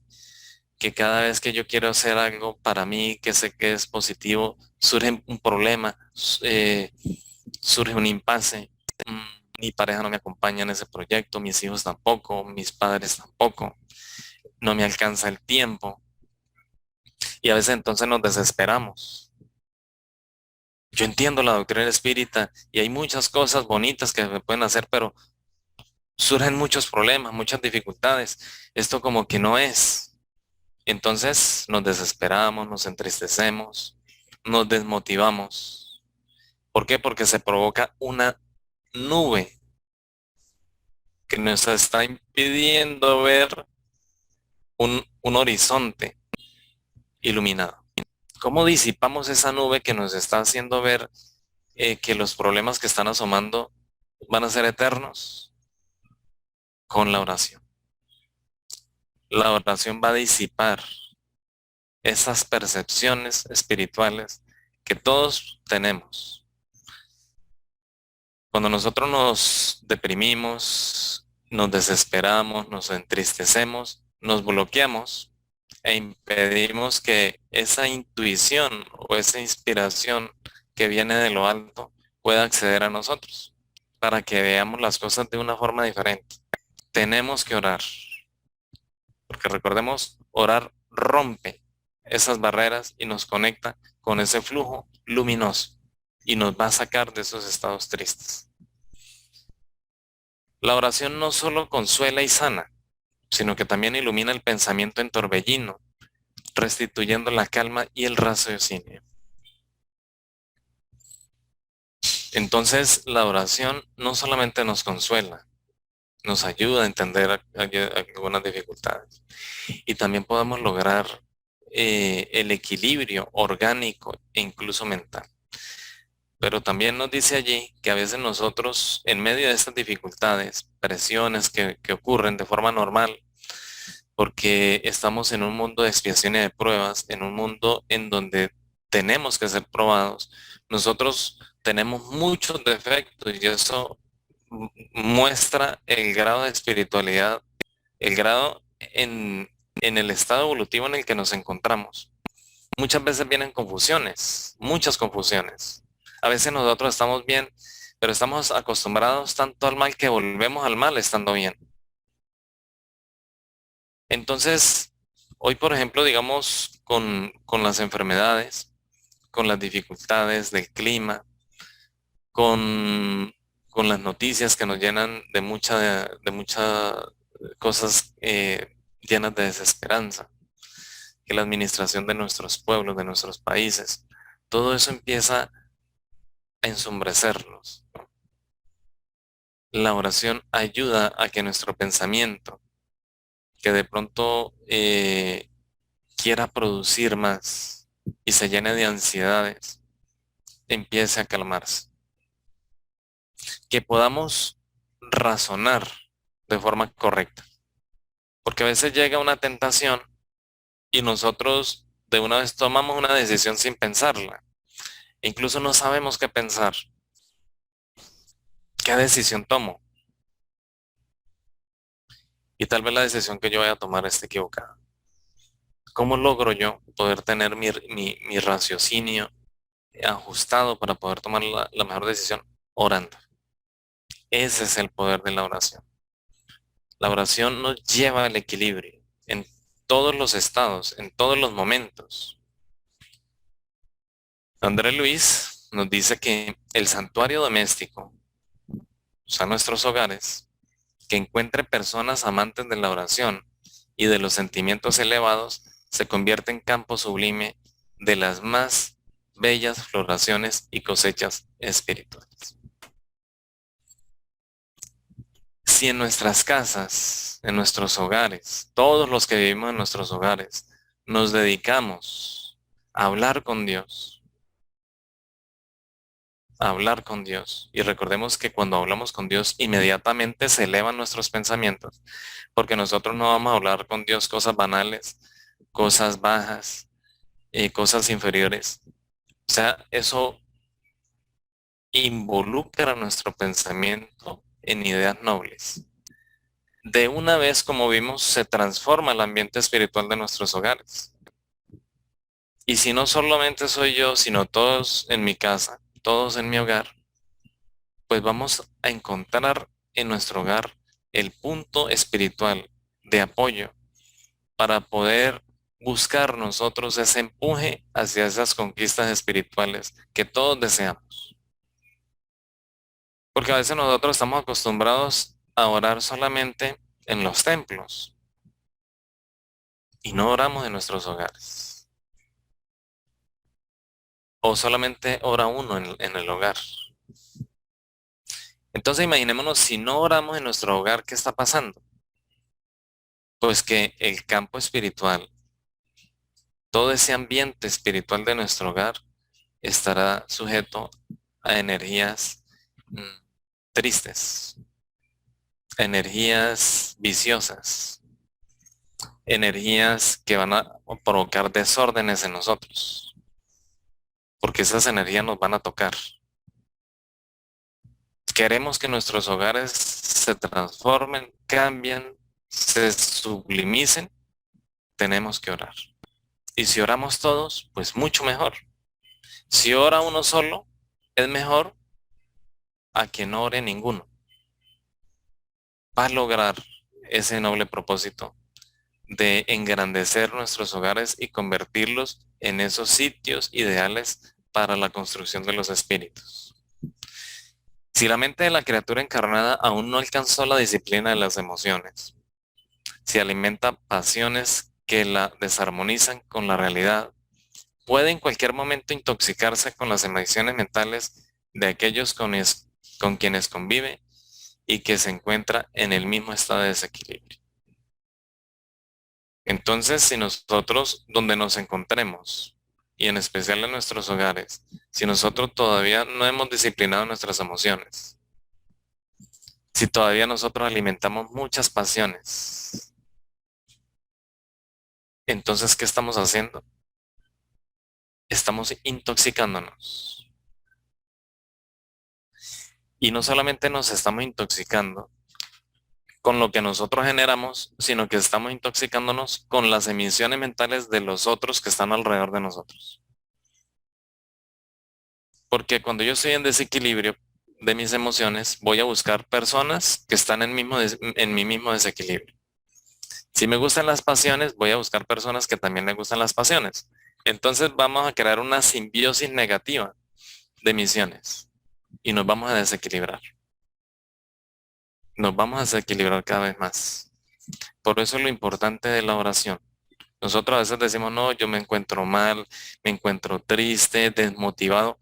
que cada vez que yo quiero hacer algo para mí, que sé que es positivo, surge un problema, surge un impasse. Mm, Mi pareja no me acompaña en ese proyecto, mis hijos tampoco, mis padres tampoco, no me alcanza el tiempo y a veces entonces nos desesperamos. Yo entiendo la doctrina espírita y hay muchas cosas bonitas que se pueden hacer, pero surgen muchos problemas, muchas dificultades. Esto como que no es. Entonces nos desesperamos, nos entristecemos, nos desmotivamos. ¿Por qué? Porque se provoca una nube que nos está impidiendo ver un horizonte iluminado. ¿Cómo disipamos esa nube que nos está haciendo ver que los problemas que están asomando van a ser eternos? Con la oración. La oración va a disipar esas percepciones espirituales que todos tenemos. Cuando nosotros nos deprimimos, nos desesperamos, nos entristecemos, nos bloqueamos e impedimos que esa intuición o esa inspiración que viene de lo alto pueda acceder a nosotros para que veamos las cosas de una forma diferente. Tenemos que orar, porque recordemos, orar rompe esas barreras y nos conecta con ese flujo luminoso y nos va a sacar de esos estados tristes. La oración no solo consuela y sana, sino que también ilumina el pensamiento en torbellino, restituyendo la calma y el raciocinio. Entonces, la oración no solamente nos consuela, nos ayuda a entender algunas dificultades y también podemos lograr el equilibrio orgánico e incluso mental. Pero también nos dice allí que a veces nosotros, en medio de estas dificultades, presiones que ocurren de forma normal, porque estamos en un mundo de expiación y de pruebas, en un mundo en donde tenemos que ser probados, nosotros tenemos muchos defectos y eso muestra el grado de espiritualidad, el grado en el estado evolutivo en el que nos encontramos. Muchas veces vienen confusiones, muchas confusiones. A veces nosotros estamos bien, pero estamos acostumbrados tanto al mal que volvemos al mal estando bien. Entonces, hoy, por ejemplo, digamos, con las enfermedades, con las dificultades del clima, con, con las noticias que nos llenan de muchas cosas llenas de desesperanza, que la administración de nuestros pueblos, de nuestros países, todo eso empieza a ensombrecernos. La oración ayuda a que nuestro pensamiento, que de pronto quiera producir más y se llene de ansiedades, empiece a calmarse. Que podamos razonar de forma correcta. Porque a veces llega una tentación y nosotros de una vez tomamos una decisión sin pensarla. E incluso no sabemos qué pensar. ¿Qué decisión tomo? Y tal vez la decisión que yo vaya a tomar esté equivocada. ¿Cómo logro yo poder tener mi raciocinio ajustado para poder tomar la mejor decisión? Orando. Ese es el poder de la oración. La oración nos lleva al equilibrio en todos los estados, en todos los momentos. André Luis nos dice que el santuario doméstico, o sea, nuestros hogares, que encuentre personas amantes de la oración y de los sentimientos elevados, se convierte en campo sublime de las más bellas floraciones y cosechas espirituales. Si en nuestras casas, en nuestros hogares, todos los que vivimos en nuestros hogares, nos dedicamos a hablar con Dios, a hablar con Dios. Y recordemos que cuando hablamos con Dios, inmediatamente se elevan nuestros pensamientos, porque nosotros no vamos a hablar con Dios cosas banales, cosas bajas, cosas inferiores. O sea, eso involucra nuestro pensamiento en ideas nobles. De una vez, como vimos, se transforma el ambiente espiritual de nuestros hogares. Y si no solamente soy yo, sino todos en mi casa, todos en mi hogar, pues vamos a encontrar en nuestro hogar el punto espiritual de apoyo para poder buscar nosotros ese empuje hacia esas conquistas espirituales que todos deseamos. Porque a veces nosotros estamos acostumbrados a orar solamente en los templos y no oramos en nuestros hogares. O solamente ora uno en el hogar. Entonces imaginémonos si no oramos en nuestro hogar, ¿qué está pasando? Pues que el campo espiritual, todo ese ambiente espiritual de nuestro hogar estará sujeto a energías mm, tristes, energías viciosas, energías que van a provocar desórdenes en nosotros, porque esas energías nos van a tocar. Queremos que nuestros hogares se transformen, cambien, se sublimicen, tenemos que orar. Y si oramos todos, pues mucho mejor. Si ora uno solo, es mejor a que no ore ninguno. Va a lograr ese noble propósito de engrandecer nuestros hogares y convertirlos en esos sitios ideales para la construcción de los espíritus. Si la mente de la criatura encarnada aún no alcanzó la disciplina de las emociones, si alimenta pasiones que la desarmonizan con la realidad, puede en cualquier momento intoxicarse con las emociones mentales de aquellos con quienes convive y que se encuentra en el mismo estado de desequilibrio. Entonces, si nosotros, donde nos encontremos, y en especial en nuestros hogares, si nosotros todavía no hemos disciplinado nuestras emociones, si todavía nosotros alimentamos muchas pasiones, entonces, ¿qué estamos haciendo? Estamos intoxicándonos. Y no solamente nos estamos intoxicando con lo que nosotros generamos, sino que estamos intoxicándonos con las emisiones mentales de los otros que están alrededor de nosotros. Porque cuando yo estoy en desequilibrio de mis emociones, voy a buscar personas que están en mi mismo desequilibrio. Si me gustan las pasiones, voy a buscar personas que también les gustan las pasiones. Entonces vamos a crear una simbiosis negativa de emisiones y nos vamos a desequilibrar. Nos vamos a desequilibrar cada vez más. Por eso es lo importante de la oración. Nosotros a veces decimos, no, yo me encuentro mal, me encuentro triste, desmotivado.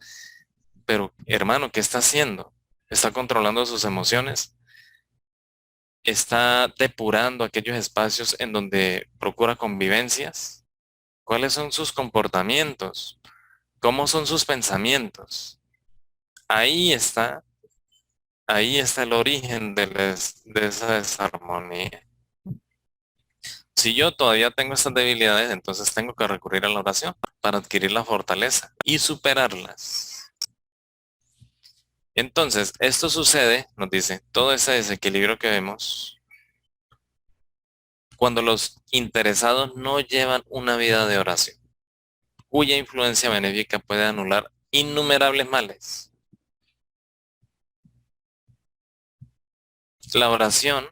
Pero hermano, ¿qué está haciendo? ¿Está controlando sus emociones? ¿Está depurando aquellos espacios en donde procura convivencias? ¿Cuáles son sus comportamientos? ¿Cómo son sus pensamientos? Ahí está, ahí está el origen de esa desarmonía. Si yo todavía tengo estas debilidades, entonces tengo que recurrir a la oración para adquirir la fortaleza y superarlas. Entonces, esto sucede, nos dice, todo ese desequilibrio que vemos cuando los interesados no llevan una vida de oración, cuya influencia benéfica puede anular innumerables males. La oración,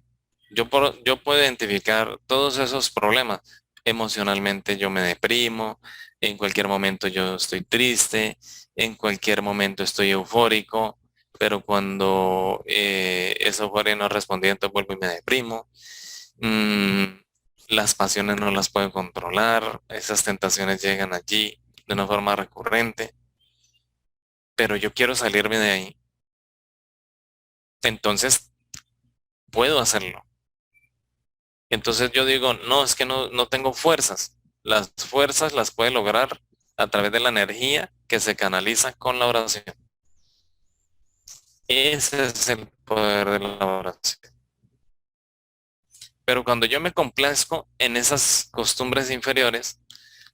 yo puedo identificar todos esos problemas. Emocionalmente yo me deprimo, en cualquier momento yo estoy triste, en cualquier momento estoy eufórico, pero cuando esa euforia no respondía, entonces vuelvo y me deprimo. Mm, las pasiones no las puedo controlar, esas tentaciones llegan allí de una forma recurrente, pero yo quiero salirme de ahí. Entonces puedo hacerlo. Entonces yo digo, no, es que no tengo fuerzas. Las fuerzas las puede lograr a través de la energía que se canaliza con la oración. Ese es el poder de la oración. Pero cuando yo me complazco en esas costumbres inferiores,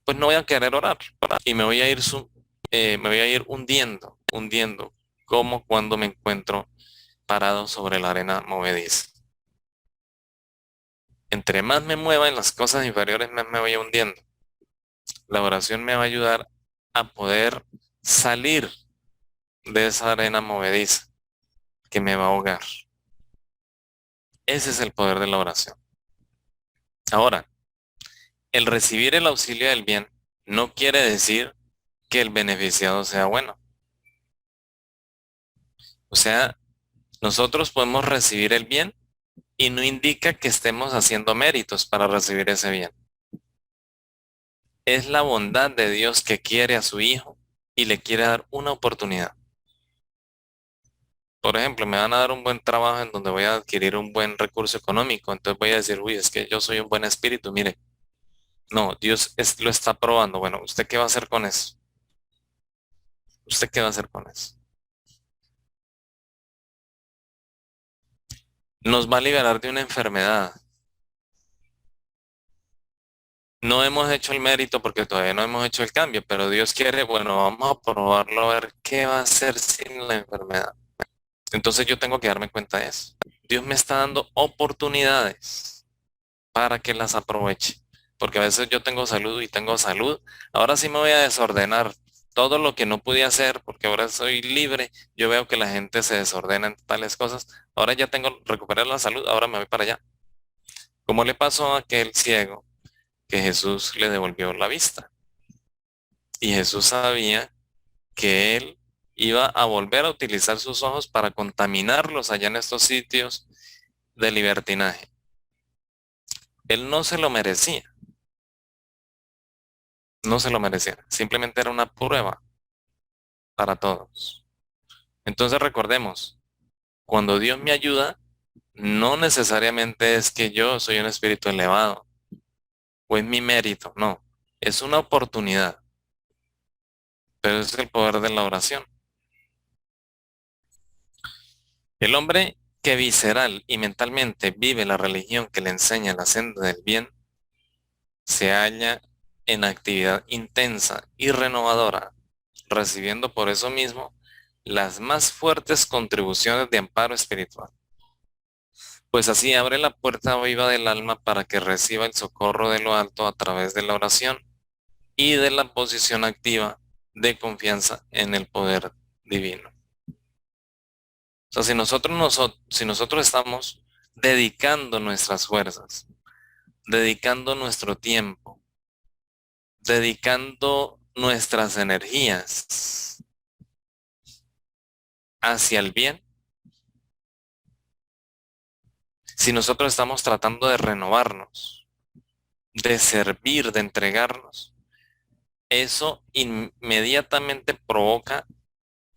pues no voy a querer orar y me voy a ir, me voy a ir hundiendo, como cuando me encuentro parado sobre la arena movediza. Entre más me mueva en las cosas inferiores, más me voy hundiendo. La oración me va a ayudar a poder salir de esa arena movediza que me va a ahogar. Ese es el poder de la oración. Ahora, el recibir el auxilio del bien no quiere decir que el beneficiado sea bueno. O sea, nosotros podemos recibir el bien y no indica que estemos haciendo méritos para recibir ese bien. Es la bondad de Dios que quiere a su Hijo y le quiere dar una oportunidad. Por ejemplo, me van a dar un buen trabajo en donde voy a adquirir un buen recurso económico, entonces voy a decir, uy, es que yo soy un buen espíritu, mire, no, lo está probando. Bueno, ¿usted qué va a hacer con eso? ¿Usted qué va a hacer con eso? Nos va a liberar de una enfermedad. No hemos hecho el mérito porque todavía no hemos hecho el cambio, pero Dios quiere, bueno, vamos a probarlo a ver qué va a hacer sin la enfermedad. Entonces yo tengo que darme cuenta de eso. Dios me está dando oportunidades para que las aproveche. Porque a veces yo tengo salud y tengo salud. Ahora sí me voy a desordenar todo lo que no pude hacer porque ahora soy libre. Yo veo que la gente se desordena en tales cosas. Ahora ya tengo recuperar la salud, ahora me voy para allá. ¿Cómo le pasó a aquel ciego que Jesús le devolvió la vista? Y Jesús sabía que él iba a volver a utilizar sus ojos para contaminarlos allá en estos sitios de libertinaje. Él no se lo merecía, no se lo merecía. Simplemente era una prueba para todos. Entonces recordemos, cuando Dios me ayuda, no necesariamente es que yo soy un espíritu elevado o es mi mérito, no. Es una oportunidad, pero es el poder de la oración. El hombre que visceral y mentalmente vive la religión que le enseña la senda del bien, se halla en actividad intensa y renovadora, recibiendo por eso mismo las más fuertes contribuciones de amparo espiritual. Pues así abre la puerta viva del alma para que reciba el socorro de lo alto a través de la oración y de la posición activa de confianza en el poder divino. O sea, si nosotros estamos dedicando nuestras fuerzas, dedicando nuestro tiempo, dedicando nuestras energías hacia el bien, si nosotros estamos tratando de renovarnos, de servir, de entregarnos, eso inmediatamente provoca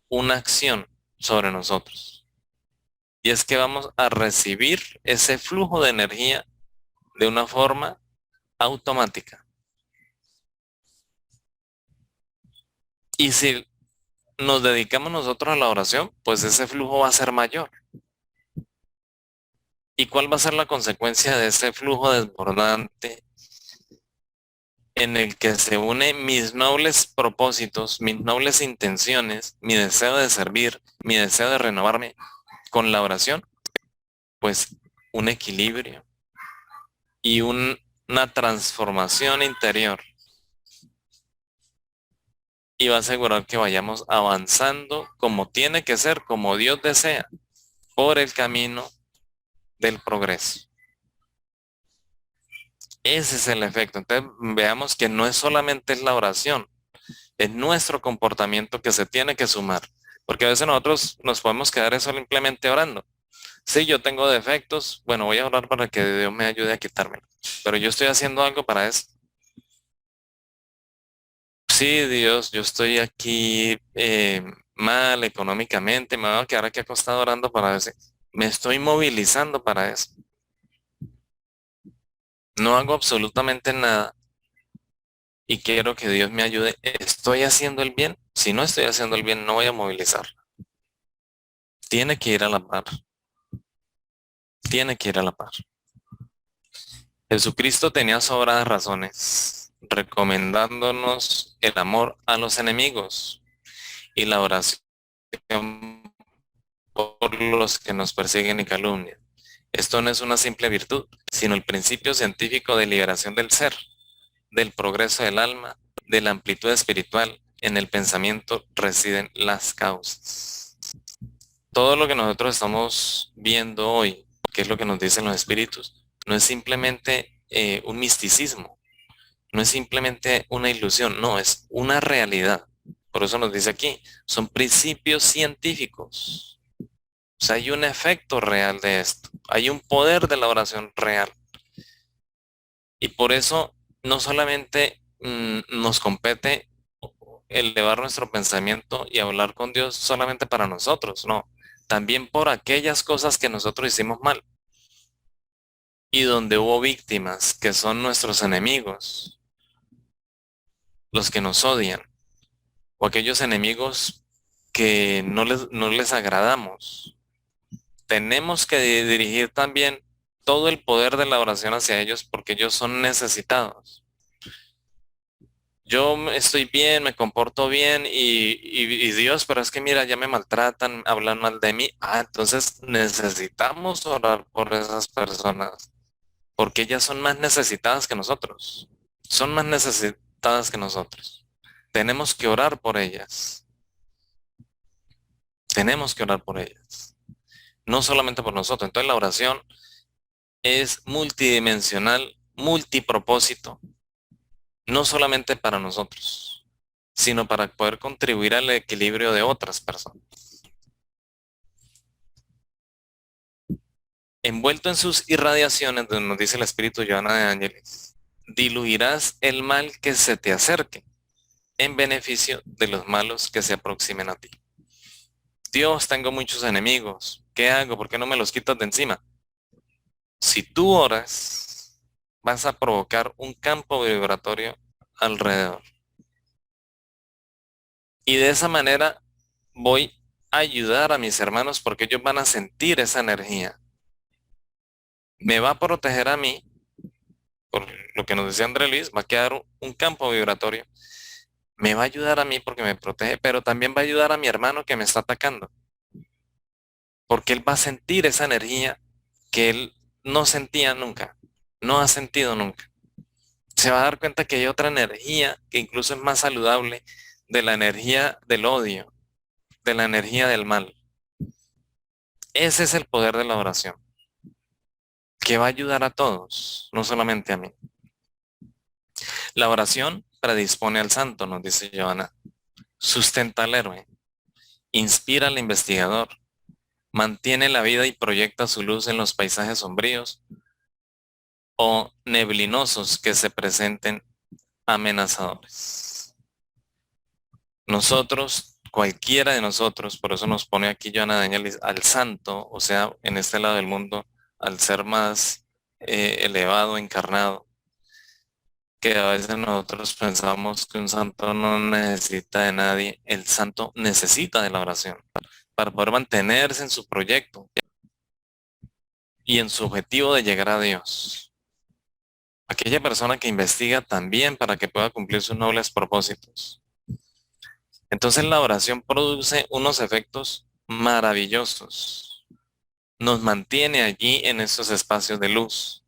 una acción sobre nosotros. Y es que vamos a recibir ese flujo de energía de una forma automática. Y si nos dedicamos nosotros a la oración, pues ese flujo va a ser mayor. ¿Y cuál va a ser la consecuencia de ese flujo desbordante en el que se unen mis nobles propósitos, mis nobles intenciones, mi deseo de servir, mi deseo de renovarme con la oración? Pues un equilibrio y una transformación interior. Y va a asegurar que vayamos avanzando como tiene que ser, como Dios desea, por el camino del progreso. Ese es el efecto. Entonces veamos que no es solamente la oración, es nuestro comportamiento que se tiene que sumar. Porque a veces nosotros nos podemos quedar simplemente orando. Si yo tengo defectos, bueno, voy a orar para que Dios me ayude a quitármelo. Pero yo estoy haciendo algo para eso. Sí, Dios, yo estoy aquí mal económicamente, me voy a quedar aquí acostado orando para eso. Me estoy movilizando para eso. No hago absolutamente nada y quiero que Dios me ayude. ¿Estoy haciendo el bien? Si no estoy haciendo el bien, no voy a movilizar. Tiene que ir a la par. Tiene que ir a la par. Jesucristo tenía sobradas razones, recomendándonos el amor a los enemigos y la oración por los que nos persiguen y calumnian. Esto no es una simple virtud, sino el principio científico de liberación del ser, del progreso del alma, de la amplitud espiritual. En el pensamiento residen las causas. Todo lo que nosotros estamos viendo hoy, que es lo que nos dicen los espíritus, no es simplemente un misticismo, no es simplemente una ilusión, no, es una realidad. Por eso nos dice aquí, son principios científicos. O sea, hay un efecto real de esto, hay un poder de la oración real. Y por eso no solamente nos compete elevar nuestro pensamiento y hablar con Dios solamente para nosotros, no. también por aquellas cosas que nosotros hicimos mal y donde hubo víctimas que son nuestros enemigos, los que nos odian, o aquellos enemigos que no les agradamos. Tenemos que dirigir también todo el poder de la oración hacia ellos porque ellos son necesitados. Estoy bien, me comporto bien y Dios, pero es que mira, ya me maltratan, hablan mal de mí. Entonces necesitamos orar por esas personas porque ellas son más necesitadas que nosotros. Son más necesitadas que nosotros. Tenemos que orar por ellas. Tenemos que orar por ellas. No solamente por nosotros. Entonces la oración es multidimensional, multipropósito, no solamente para nosotros, sino para poder contribuir al equilibrio de otras personas. Envuelto en sus irradiaciones, donde nos dice el Espíritu Joana de Ángeles, diluirás el mal que se te acerque en beneficio de los malos que se aproximen a ti. Dios, tengo muchos enemigos. ¿Qué hago? ¿Por qué no me los quitas de encima? Si tú oras, vas a provocar un campo vibratorio alrededor. Y de esa manera voy a ayudar a mis hermanos porque ellos van a sentir esa energía. Me va a proteger a mí, por lo que nos decía André Luis, va a quedar un campo vibratorio. Me va a ayudar a mí porque me protege, pero también va a ayudar a mi hermano que me está atacando. Porque él va a sentir esa energía que él no sentía nunca, no ha sentido nunca. Se va a dar cuenta que hay otra energía que incluso es más saludable de la energía del odio, de la energía del mal. Ese es el poder de la oración, que va a ayudar a todos, no solamente a mí. La oración predispone al santo, nos dice Joana, sustenta al héroe, inspira al investigador, mantiene la vida y proyecta su luz en los paisajes sombríos o neblinosos que se presenten amenazadores. Nosotros, cualquiera de nosotros, por eso nos pone aquí Joana Daniel al santo, o sea, en este lado del mundo, al ser más elevado, encarnado, que a veces nosotros pensamos que un santo no necesita de nadie. El santo necesita de la oración para poder mantenerse en su proyecto y en su objetivo de llegar a Dios. Aquella persona que investiga también para que pueda cumplir sus nobles propósitos. Entonces la oración produce unos efectos maravillosos. Nos mantiene allí en estos espacios de luz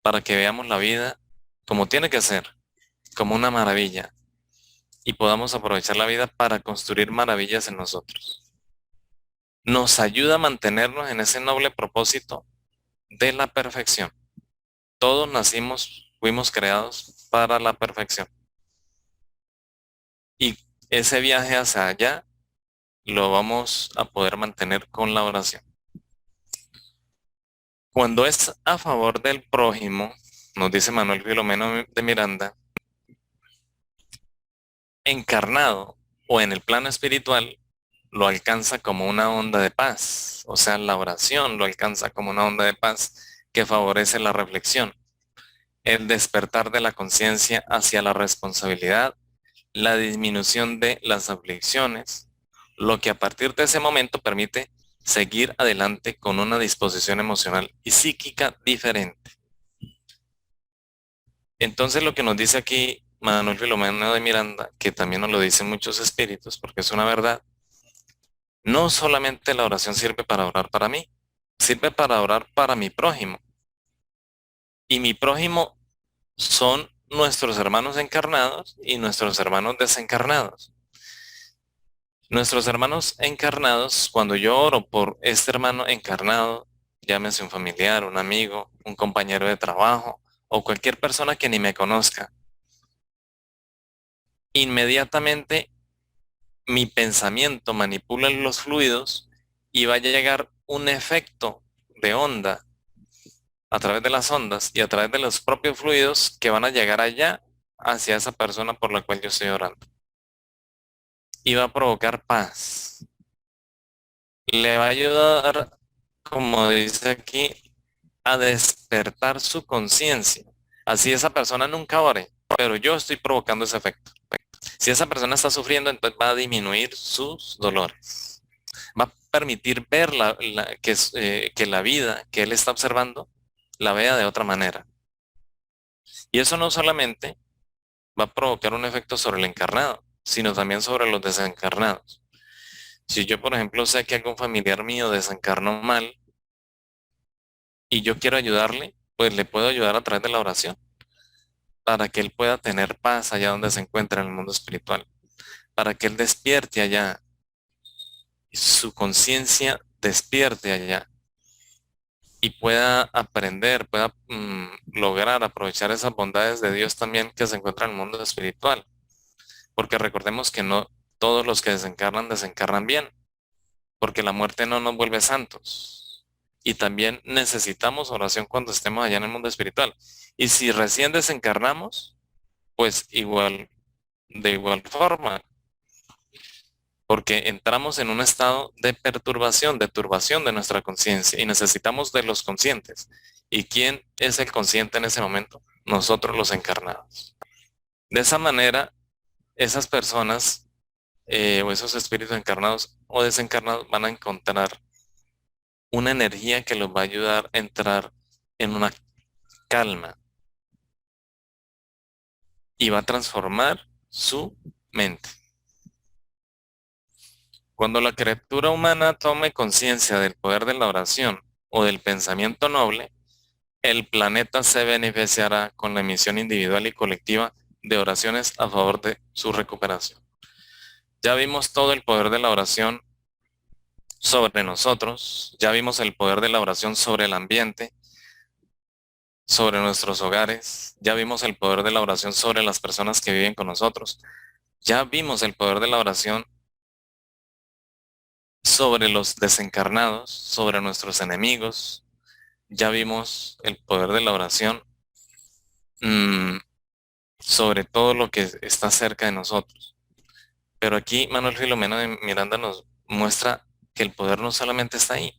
para que veamos la vida como tiene que ser, como una maravilla, y podamos aprovechar la vida para construir maravillas en nosotros. Nos ayuda a mantenernos en ese noble propósito de la perfección. Todos nacimos, fuimos creados para la perfección. Y ese viaje hacia allá lo vamos a poder mantener con la oración. Cuando es a favor del prójimo, nos dice Manuel Filomeno de Miranda, encarnado o en el plano espiritual, lo alcanza como una onda de paz. O sea, la oración lo alcanza como una onda de paz que favorece la reflexión, el despertar de la conciencia hacia la responsabilidad, la disminución de las aflicciones, lo que a partir de ese momento permite seguir adelante con una disposición emocional y psíquica diferente. Entonces lo que nos dice aquí Manuel Filomeno de Miranda, que también nos lo dicen muchos espíritus, porque es una verdad, no solamente la oración sirve para orar para mí, sirve para orar para mi prójimo. Y mi prójimo son nuestros hermanos encarnados y nuestros hermanos desencarnados. Nuestros hermanos encarnados, cuando yo oro por este hermano encarnado, llámese un familiar, un amigo, un compañero de trabajo o cualquier persona que ni me conozca, inmediatamente mi pensamiento manipula los fluidos y va a llegar un efecto de onda a través de las ondas y a través de los propios fluidos que van a llegar allá hacia esa persona por la cual yo estoy orando. Y va a provocar paz. Le va a ayudar, como dice aquí, a despertar su conciencia. Así esa persona nunca ore, pero yo estoy provocando ese efecto. Si esa persona está sufriendo, entonces va a disminuir sus dolores. Va a permitir ver que la vida que él está observando la vea de otra manera. Y eso no solamente va a provocar un efecto sobre el encarnado, sino también sobre los desencarnados. Si yo, por ejemplo, sé que algún familiar mío desencarnó mal y yo quiero ayudarle, pues le puedo ayudar a través de la oración para que él pueda tener paz allá donde se encuentra en el mundo espiritual, para que él despierte allá y su conciencia despierte allá y pueda aprender, pueda lograr aprovechar esas bondades de Dios también que se encuentran en el mundo espiritual. Porque recordemos que no todos los que desencarnan bien, porque la muerte no nos vuelve santos. Y también necesitamos oración cuando estemos allá en el mundo espiritual. Y si recién desencarnamos, pues igual, de igual forma, porque entramos en un estado de perturbación, de turbación de nuestra conciencia y necesitamos de los conscientes. ¿Y quién es el consciente en ese momento? Nosotros los encarnados. De esa manera, esas personas o esos espíritus encarnados o desencarnados van a encontrar una energía que los va a ayudar a entrar en una calma y va a transformar su mente. Cuando la criatura humana tome conciencia del poder de la oración o del pensamiento noble, el planeta se beneficiará con la emisión individual y colectiva de oraciones a favor de su recuperación. Ya vimos todo el poder de la oración sobre nosotros, ya vimos el poder de la oración sobre el ambiente, sobre nuestros hogares, ya vimos el poder de la oración sobre las personas que viven con nosotros, ya vimos el poder de la oración sobre los desencarnados, sobre nuestros enemigos, ya vimos el poder de la oración mm, sobre todo lo que está cerca de nosotros. Pero aquí Manuel Filomeno de Miranda nos muestra que el poder no solamente está ahí.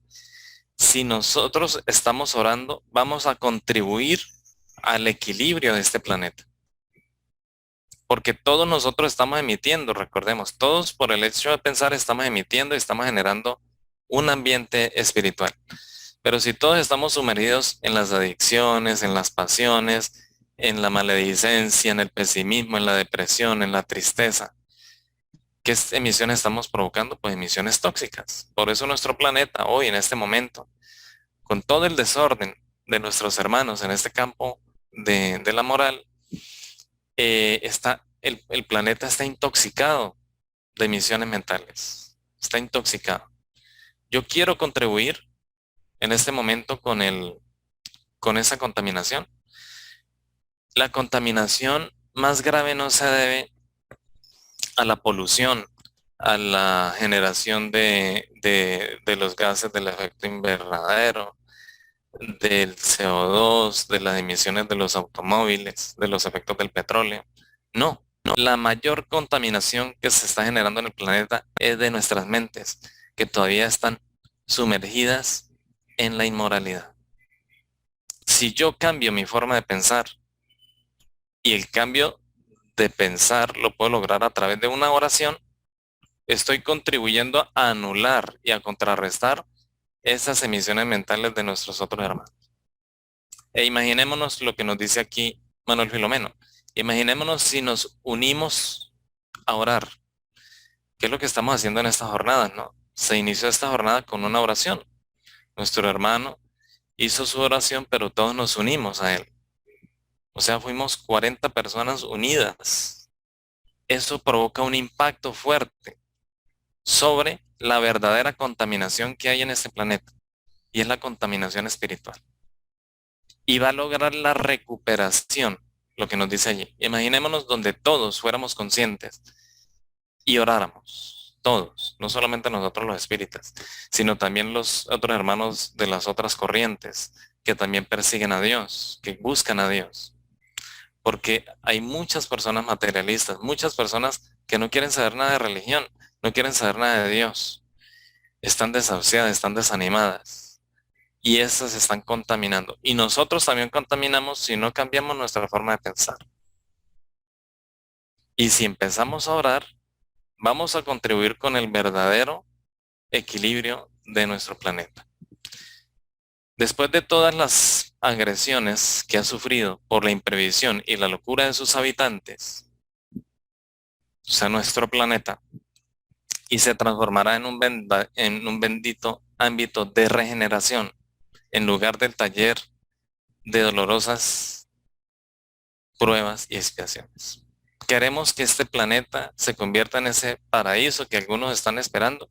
Si nosotros estamos orando, vamos a contribuir al equilibrio de este planeta. Porque todos nosotros estamos emitiendo, recordemos, todos por el hecho de pensar estamos emitiendo y estamos generando un ambiente espiritual. Pero si todos estamos sumergidos en las adicciones, en las pasiones, en la maledicencia, en el pesimismo, en la depresión, en la tristeza, ¿qué emisiones estamos provocando? Pues emisiones tóxicas. Por eso nuestro planeta hoy, en este momento, con todo el desorden de nuestros hermanos en este campo de la moral, el planeta está intoxicado de emisiones mentales. Está intoxicado. Yo quiero contribuir en este momento con esa contaminación. La contaminación más grave no se debe a la polución, a la generación de los gases del efecto invernadero, del CO2, de las emisiones de los automóviles, de los efectos del petróleo. No, la mayor contaminación que se está generando en el planeta es de nuestras mentes, que todavía están sumergidas en la inmoralidad. Si yo cambio mi forma de pensar, y el cambio de pensar lo puedo lograr a través de una oración, estoy contribuyendo a anular y a contrarrestar esas emisiones mentales de nuestros otros hermanos. E imaginémonos lo que nos dice aquí Manuel Filomeno. Imaginémonos si nos unimos a orar. ¿Qué es lo que estamos haciendo en estas jornadas, no? Se inició esta jornada con una oración. Nuestro hermano hizo su oración, pero todos nos unimos a él. O sea, fuimos 40 personas unidas. Eso provoca un impacto fuerte sobre la verdadera contaminación que hay en este planeta, y es la contaminación espiritual. Y va a lograr la recuperación, lo que nos dice allí. Imaginémonos donde todos fuéramos conscientes y oráramos, todos, no solamente nosotros los espíritas, sino también los otros hermanos de las otras corrientes que también persiguen a Dios, que buscan a Dios. Porque hay muchas personas materialistas, muchas personas que no quieren saber nada de religión, no quieren saber nada de Dios. están desahuciadas, están desanimadas y esas se están contaminando. Y nosotros también contaminamos si no cambiamos nuestra forma de pensar. Y si empezamos a orar, vamos a contribuir con el verdadero equilibrio de nuestro planeta. Después de todas las agresiones que ha sufrido por la imprevisión y la locura de sus habitantes, o sea, nuestro planeta, y se transformará en un bendito ámbito de regeneración, en lugar del taller de dolorosas pruebas y expiaciones. Queremos que este planeta se convierta en ese paraíso que algunos están esperando,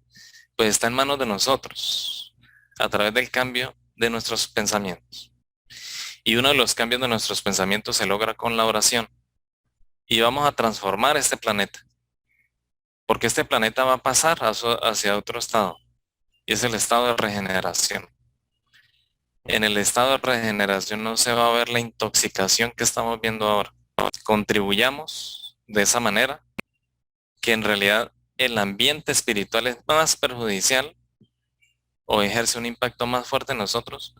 pues está en manos de nosotros, a través del cambio de nuestros pensamientos. Y uno de los cambios de nuestros pensamientos se logra con la oración. Y vamos a transformar este planeta, porque este planeta va a pasar hacia otro estado, y es el estado de regeneración. En el estado de regeneración no se va a ver la intoxicación que estamos viendo ahora. Contribuyamos de esa manera que en realidad el ambiente espiritual es más perjudicial o ejerce un impacto más fuerte en nosotros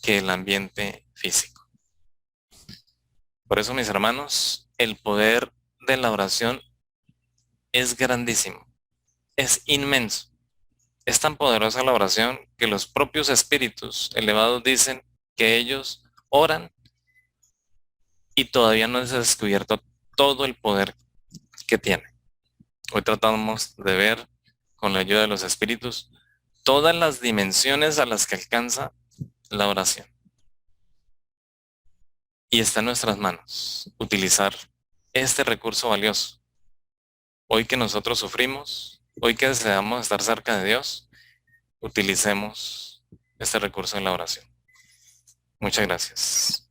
que el ambiente físico. Por eso, mis hermanos, el poder de la oración es grandísimo, es inmenso. Es tan poderosa la oración que los propios espíritus elevados dicen que ellos oran y todavía no se ha descubierto todo el poder que tiene. Hoy tratamos de ver, con la ayuda de los espíritus, todas las dimensiones a las que alcanza la oración. Y está en nuestras manos utilizar este recurso valioso. Hoy que nosotros sufrimos, hoy que deseamos estar cerca de Dios, utilicemos este recurso en la oración. Muchas gracias.